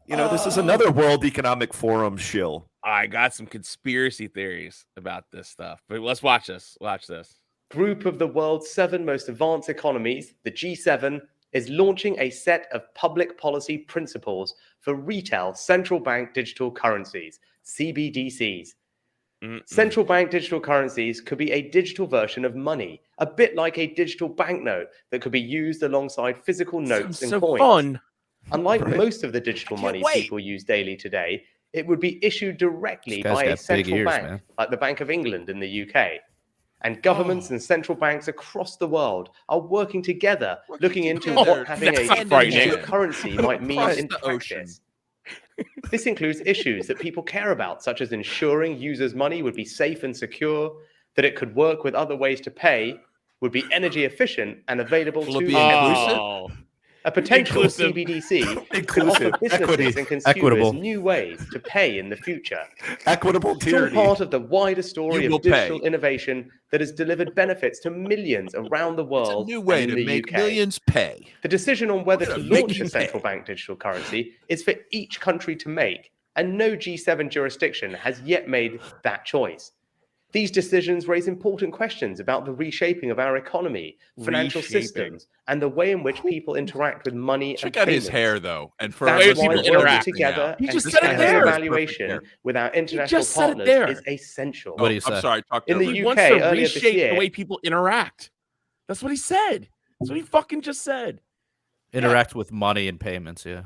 this is another World Economic Forum shill. I got some conspiracy theories about this stuff, but let's watch this. Watch this. Group of the world's 7 most advanced economies, the G7, is launching a set of public policy principles for retail central bank digital currencies, CBDCs. Central bank digital currencies could be a digital version of money, a bit like a digital banknote that could be used alongside physical notes and coins. Fun. Unlike most of the digital money people use daily today, it would be issued directly This guy's by a got big central ears, bank, man. like the Bank of England in the UK. And governments and central banks across the world are working together, looking into together. what having That's a not frightening. digital currency might mean Across in the ocean. practice. This includes issues that people care about, such as ensuring users' money would be safe and secure, that it could work with other ways to pay, would be energy efficient and available Will it to be everyone. Oh, A potential Inclusive. CBDC could Inclusive, offer businesses equity, and consumers equitable. new ways to pay in the future. Equitable It's all tyranny. part of the wider story You will of digital pay. innovation that has delivered benefits to millions around the it's world a new way and in to the make UK. millions pay. The decision on whether We're to gonna make launch you a central pay. bank digital currency is for each country to make, and no G7 jurisdiction has yet made that choice. These decisions raise important questions about the reshaping of our economy, financial Reshaping. systems, and the way in which people interact with money and Check out his payments. hair, though, and for That's way our why people listeners working interact listening together now, He and just said it careful there. evaluation with our international just said it partners there. is essential. What do you I'm say? sorry, talk In the over He you. wants UK to earlier this reshape year- the way people interact. That's what he said. That's what he fucking just said. Interact with money and payments, yeah.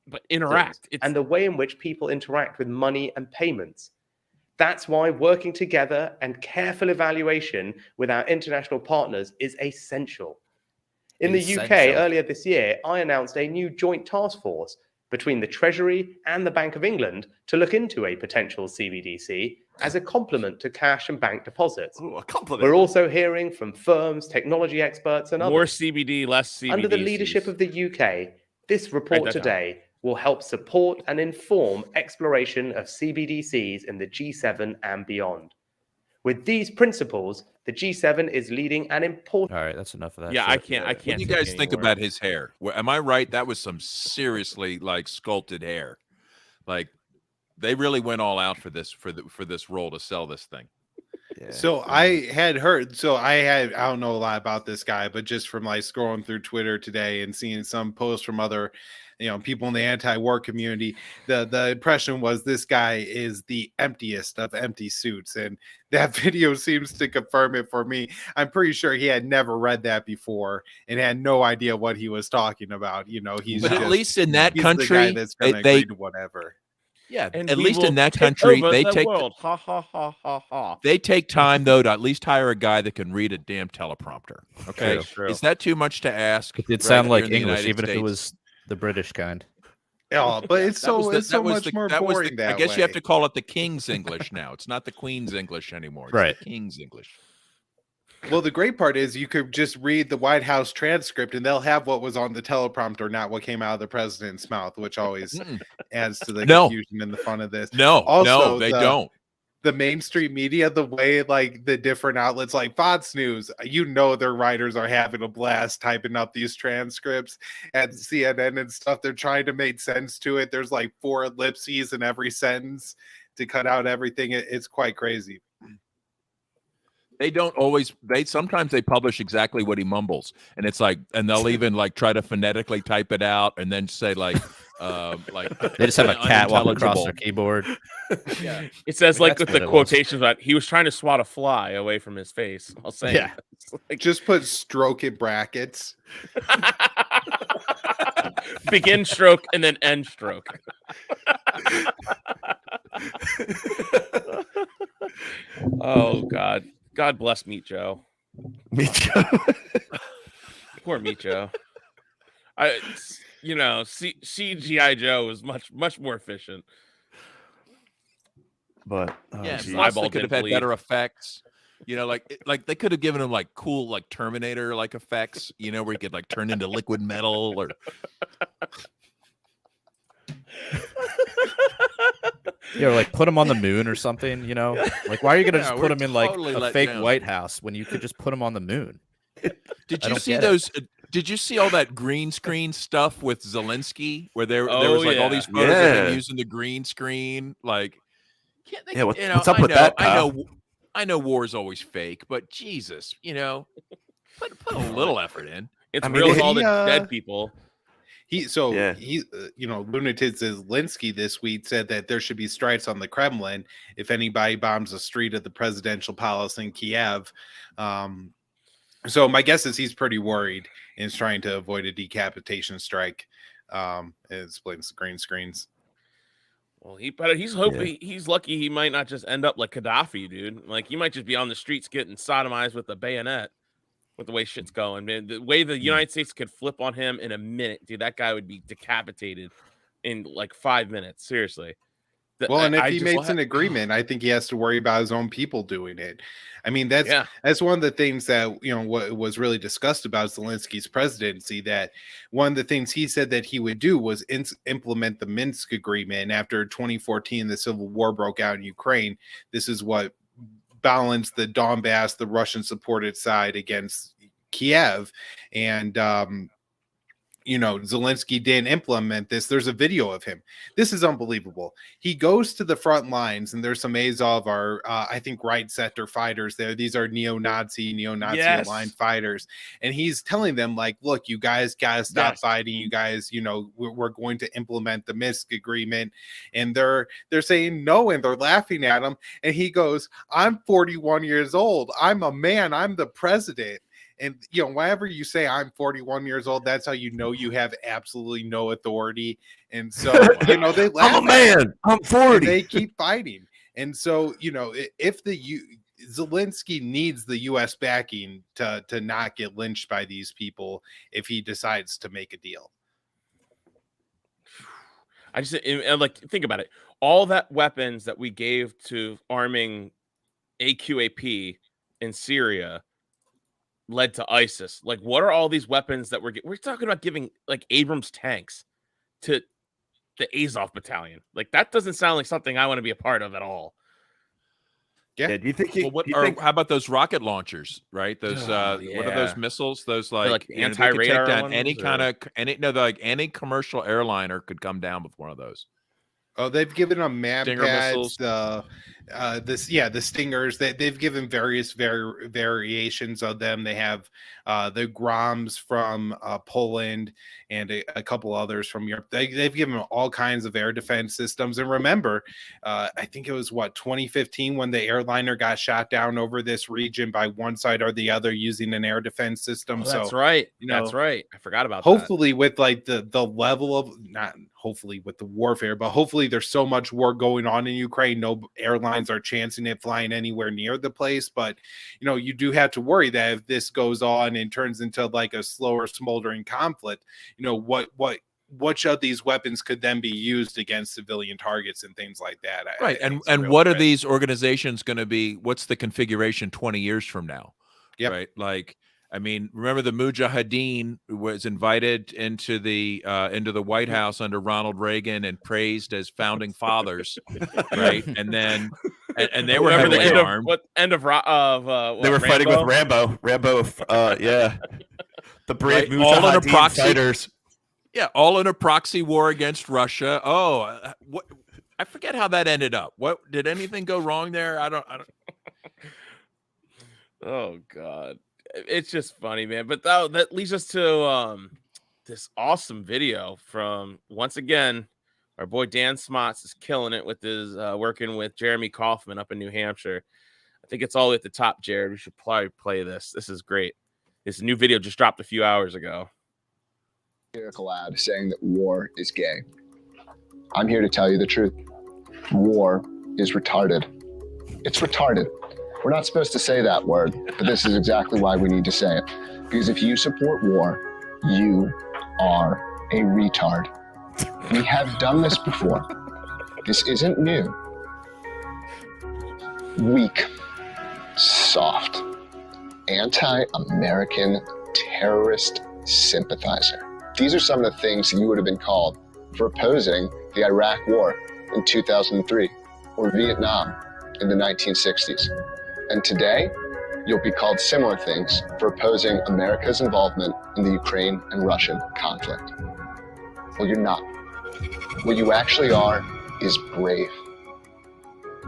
But interact. It's, and the way in which people interact with money and payments. That's why working together and careful evaluation with our international partners is essential. In the UK, Essential. earlier this year, I announced a new joint task force between the Treasury and the Bank of England to look into a potential CBDC as a complement to cash and bank deposits. Ooh, a compliment. We're also hearing from firms, technology experts, and more others. CBD, less CBD. Under the leadership of the UK, this report that down. today will help support and inform exploration of CBDCs in the G7 and beyond. With these principles, the G7 is leading an important. All right, that's enough of that. Yeah, shit. I can't. I What can't. do you take guys it think anymore. about his hair? Am I right? That was some seriously sculpted hair. Like they really went all out for this for this role to sell this thing. Yeah. So I had heard, I don't know a lot about this guy, but just from scrolling through Twitter today and seeing some posts from other, people in the anti-war community, the impression was this guy is the emptiest of empty suits. And that video seems to confirm it for me. I'm pretty sure he had never read that before and had no idea what he was talking about. He's But just, at least in that he's the guy country, that's going to they agree to whatever. yeah. And At we least will in that take country, over they the take world. Ha ha ha ha ha. they take time though to at least hire a guy that can read a damn teleprompter. Okay, True. is that too much to ask? It did right sound here like in the English, United even if it States? was the British kind. Yeah, but it's That was the- it's so that was much the- more that was the- boring that I guess way. you have to call it the King's English now. It's not the Queen's English anymore. It's Right. the King's English. Well, the great part is you could just read the White House transcript and they'll have what was on the teleprompter, not what came out of the president's mouth, which always adds to the confusion and the fun of this. No, they don't. The mainstream media, the way like the different outlets like Fox News, their writers are having a blast typing up these transcripts at CNN and stuff. They're trying to make sense to it. There's like 4 ellipses in every sentence to cut out everything. It's quite crazy. They don't always. Sometimes they publish exactly what he mumbles, and it's like, and they'll even like try to phonetically type it out, and then say like they just have a cat walk across their keyboard. Yeah, it says like with the quotations about he was trying to swat a fly away from his face. I'll say, yeah, like, just put stroke in brackets. Begin stroke and then end stroke. Oh God. God bless Meat Joe. Meat Joe. Poor Meat Joe. CGI Joe is much more efficient. But they could have had better effects. Like they could have given him like cool like Terminator like effects. Where he could like turn into liquid metal or. Yeah, or like put him on the moon or something, Like, why are you going to just put him in like a fake White House when you could just put him on the moon? Did you see those? Did you see all that green screen stuff with Zelensky where there was like all these photos of him using the green screen? Like, what's up with that? I know war is always fake, but Jesus, put a little effort in. It's real with all the dead people. Lunatic Zelensky this week said that there should be strikes on the Kremlin if anybody bombs the street of the presidential palace in Kiev. So my guess is he's pretty worried and is trying to avoid a decapitation strike. It's playing some green screens. Well, he's hoping he's lucky he might not just end up like Gaddafi, dude. Like he might just be on the streets getting sodomized with a bayonet. With the way shit's going, man, the way the United States could flip on him in a minute, dude, that guy would be decapitated in like 5 minutes. Seriously. If he makes an agreement, I think he has to worry about his own people doing it. I mean, that's one of the things that what was really discussed about Zelensky's presidency. That one of the things he said that he would do was implement the Minsk agreement. And after 2014, the civil war broke out in Ukraine. This is what balance the Donbass, the Russian-supported side against Kiev, and Zelensky didn't implement this. There's a video of him. This is unbelievable. He goes to the front lines, and there's some Azov, our I think right sector fighters there. These are neo-Nazi aligned fighters, and he's telling them like, "Look, you guys gotta stop fighting. You guys, we're going to implement the Minsk agreement." And they're saying no, and they're laughing at him. And he goes, "I'm 41 years old. I'm a man. I'm the president." And, whenever you say I'm 41 years old, that's how you have absolutely no authority. And so, they laugh. I'm a man. I'm 40. They keep fighting. And so, if Zelensky needs the U.S. backing to not get lynched by these people if he decides to make a deal. I just think about it. All that weapons that we gave to arming AQAP in Syria led to ISIS. Like, what are all these weapons that we're talking about giving like Abrams tanks to the Azov battalion? Like, that doesn't sound like something I want to be a part of at all. Yeah. Do you think? How about those rocket launchers? Right? Those what are those missiles? Those like anti-radar down any commercial airliner could come down with one of those. Oh, they've given them map Stinger pads, missiles. the Stingers. They've given various variations of them. They have the Groms from Poland and a couple others from Europe. They've given them all kinds of air defense systems. And remember, I think it was 2015 when the airliner got shot down over this region by one side or the other using an air defense system. That's right. That's right. I forgot about hopefully that. With like the level of not hopefully with the warfare, but hopefully there's so much war going on in Ukraine. No airlines are chancing it flying anywhere near the place. But, you do have to worry that if this goes on and turns into like a slower smoldering conflict, which of these weapons could then be used against civilian targets and things like that. Right. And what are these organizations going to be? What's the configuration 20 years from now? Yep. Right. Like, I mean, remember the Mujahideen was invited into the White House under Ronald Reagan and praised as founding fathers, right? And then and they were Remember heavily armed. They were fighting with Rambo. Yeah, the brave Mujahideen fighters. Yeah, all in a proxy war against Russia. Oh, what? I forget how that ended up. What did anything go wrong there? I don't. Oh God, it's just funny, man. But that leads us to this awesome video from, once again, our boy Dan Smots is killing it with his working with Jeremy Kaufman up in New Hampshire. I think it's all the way at the top, Jared. We should probably play this. This is great. This new video just dropped a few hours ago. Lyrical ad saying that war is gay. I'm here to tell you the truth. War is retarded. It's retarded. We're not supposed to say that word, but this is exactly why we need to say it. Because if you support war, you are a retard. We have done this before. This isn't new. Weak, soft, anti-American terrorist sympathizer. These are some of the things you would have been called for opposing the Iraq War in 2003 or Vietnam in the 1960s. And today, you'll be called similar things for opposing America's involvement in the Ukraine and Russian conflict. Well, you're not. What you actually are is brave.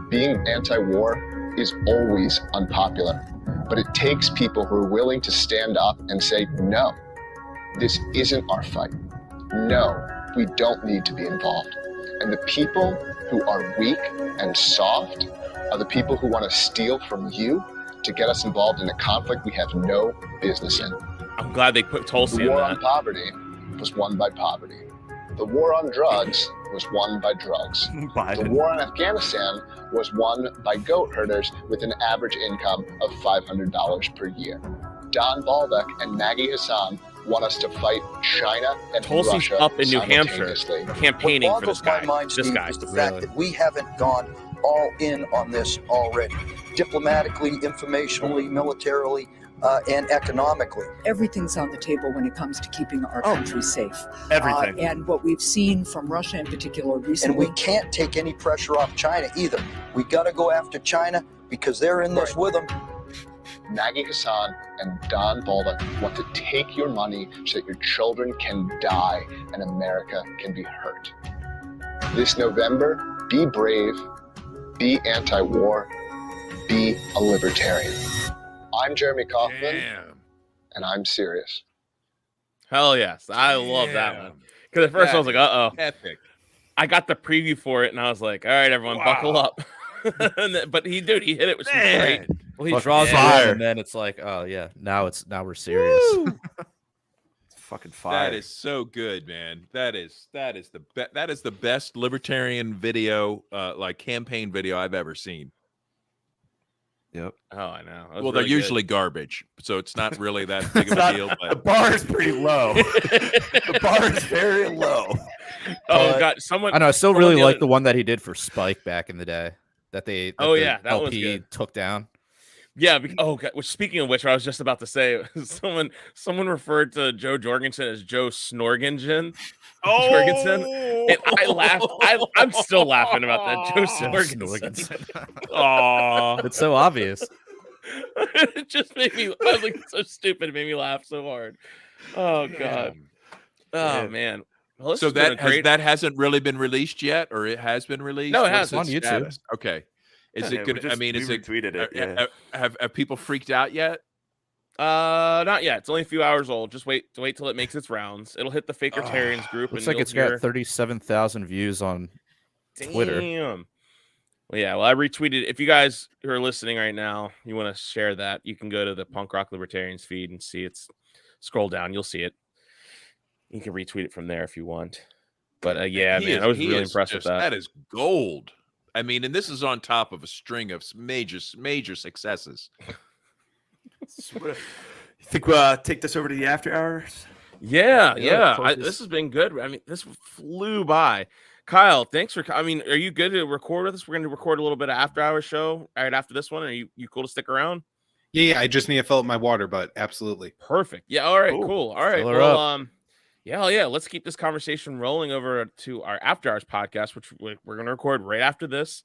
Being anti-war is always unpopular, but it takes people who are willing to stand up and say, no, this isn't our fight. No, we don't need to be involved. And the people who are weak and soft are the people who want to steal from you to get us involved in a conflict we have no business in. I'm glad they put Tulsi in that. The war on poverty was won by poverty. The war on drugs was won by drugs. The war on Afghanistan was won by goat herders with an average income of $500 per year. Don Baldock and Maggie Hassan want us to fight China and Tulsi's Russia up in New Hampshire campaigning for this guy. What boggles my mind, Steve, is the fact that we haven't gone all in on this already. Diplomatically, informationally, militarily, and economically. Everything's on the table when it comes to keeping our country safe. Everything. And what we've seen from Russia in particular recently. And we can't take any pressure off China either. We got to go after China because they're in this with them. Maggie Hassan and Don Baldock want to take your money so that your children can die and America can be hurt. This November, be brave, be anti-war, be a libertarian. I'm Jeremy Kaufman, and I'm serious. Hell yes. I love that one. Because at first I was like, uh-oh. Epic. I got the preview for it, and I was like, all right, everyone, buckle up. But he hit it with some great. Well, he draws fire, and then it's like, oh yeah, now we're serious. It's fucking fire. That is so good, man. That is the best libertarian video, like campaign video I've ever seen. Yep. Oh, I know. Well, they're usually garbage, so it's not really that big of a deal. But the bar is pretty low. The bar is very low. Oh God, someone. I know. I still really like the one that he did for Spike back in the day. That the that LP took down. Yeah. God. Which, speaking of which, I was just about to say, someone referred to Joe Jorgensen as Joe Snorgensen. Oh, Jorgensen. And I laughed. I'm still laughing about that. Joe Snorgensen. Oh, it's so obvious. It just made me. I was like, so stupid. It made me laugh so hard. Oh God. Oh man. Well, so that hasn't really been released yet, or it has been released? No, it has on YouTube. Status? Okay. Is it good? I mean, is it tweeted it? Yeah. Have people freaked out yet? Not yet. It's only a few hours old. Just wait till it makes its rounds. It'll hit the Fakertarians group. Looks like it's got 37,000 views on Twitter. Damn. Well, yeah. Well, I retweeted. If you guys who are listening right now, you want to share that, you can go to the Punk Rock Libertarians feed and see it's. Scroll down, you'll see it. You can retweet it from there if you want. But I was really impressed with that. That is gold. I mean, and this is on top of a string of major successes. You think we'll take this over to the after hours? Yeah. This has been good. I mean, this flew by. Kyle, thanks for. I mean, are you good to record with us? We're going to record a little bit of after hour show right after this one. Are you cool to stick around? Yeah, I just need to fill up my water, but absolutely. Perfect. Yeah. All right. Ooh, Cool. All right. fill her Well, up. yeah. Let's keep this conversation rolling over to our After Hours podcast, which we're going to record right after this.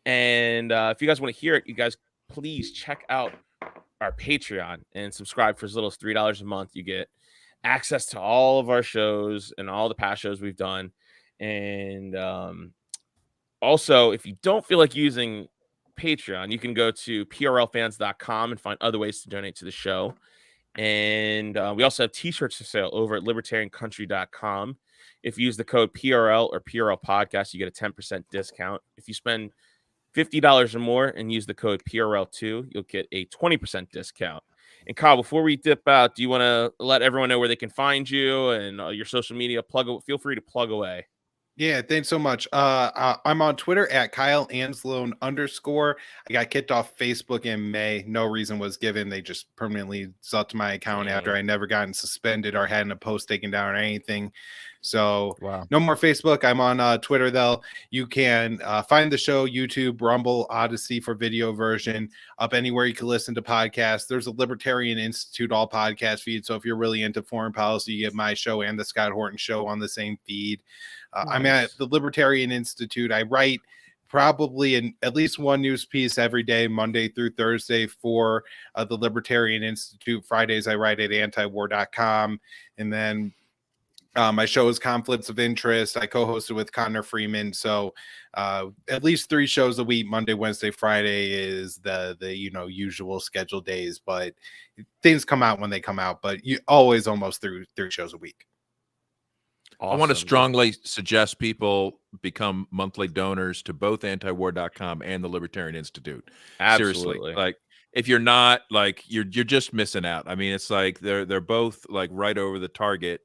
And if you guys want to hear it, you guys please check out our Patreon and subscribe for as little as $3 a month. You get access to all of our shows and all the past shows we've done. And also, if you don't feel like using Patreon, you can go to prlfans.com and find other ways to donate to the show. And we also have t-shirts for sale over at libertariancountry.com. If you use the code PRL or PRL Podcast, you get a 10% discount. If you spend $50 or more and use the code PRL2, you'll get a 20% discount. And Kyle, before we dip out, do you want to let everyone know where they can find you and your social media? Feel free to plug away. Yeah, thanks so much. I'm on Twitter at Kyle Anslone _. I got kicked off Facebook in May. No reason was given. They just permanently sucked my account after I never gotten suspended or had a post taken down or anything. So no more Facebook. I'm on Twitter though. You can find the show, YouTube, Rumble, Odyssey for video version, up anywhere you can listen to podcasts. There's a Libertarian Institute all podcast feed. So if you're really into foreign policy, you get my show and the Scott Horton show on the same feed. Nice. I'm at the Libertarian Institute. I write probably at least one news piece every day, Monday through Thursday for the Libertarian Institute. Fridays I write at antiwar.com. And then my show is Conflicts of Interest. I co-hosted with Connor Freeman. So at least 3 shows a week. Monday, Wednesday, Friday is the usual scheduled days, but things come out when they come out, but you always almost 3 shows a week. Awesome. I want to strongly suggest people become monthly donors to both antiwar.com and the Libertarian Institute. Absolutely. Seriously. Like if you're not, like you're just missing out. I mean, it's like they're both like right over the target.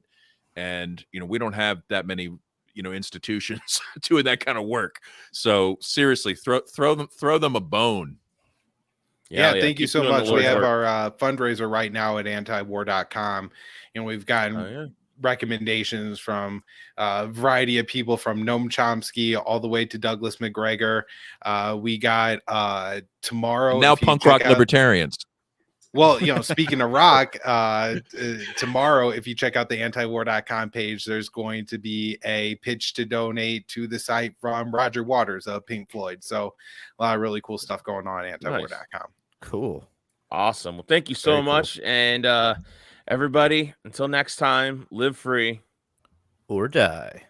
And, we don't have that many, institutions doing that kind of work. So seriously, throw them a bone. Yeah, thank you so much. We have our fundraiser right now at antiwar.com. And we've gotten recommendations from a variety of people, from Noam Chomsky all the way to Douglas McGregor. We got tomorrow. Now punk rock libertarians. Well, speaking of rock, tomorrow, if you check out the antiwar.com page, there's going to be a pitch to donate to the site from Roger Waters of Pink Floyd. So a lot of really cool stuff going on at antiwar.com. Nice. Cool. Awesome. Well, thank you so much. Cool. And everybody, until next time, live free or die.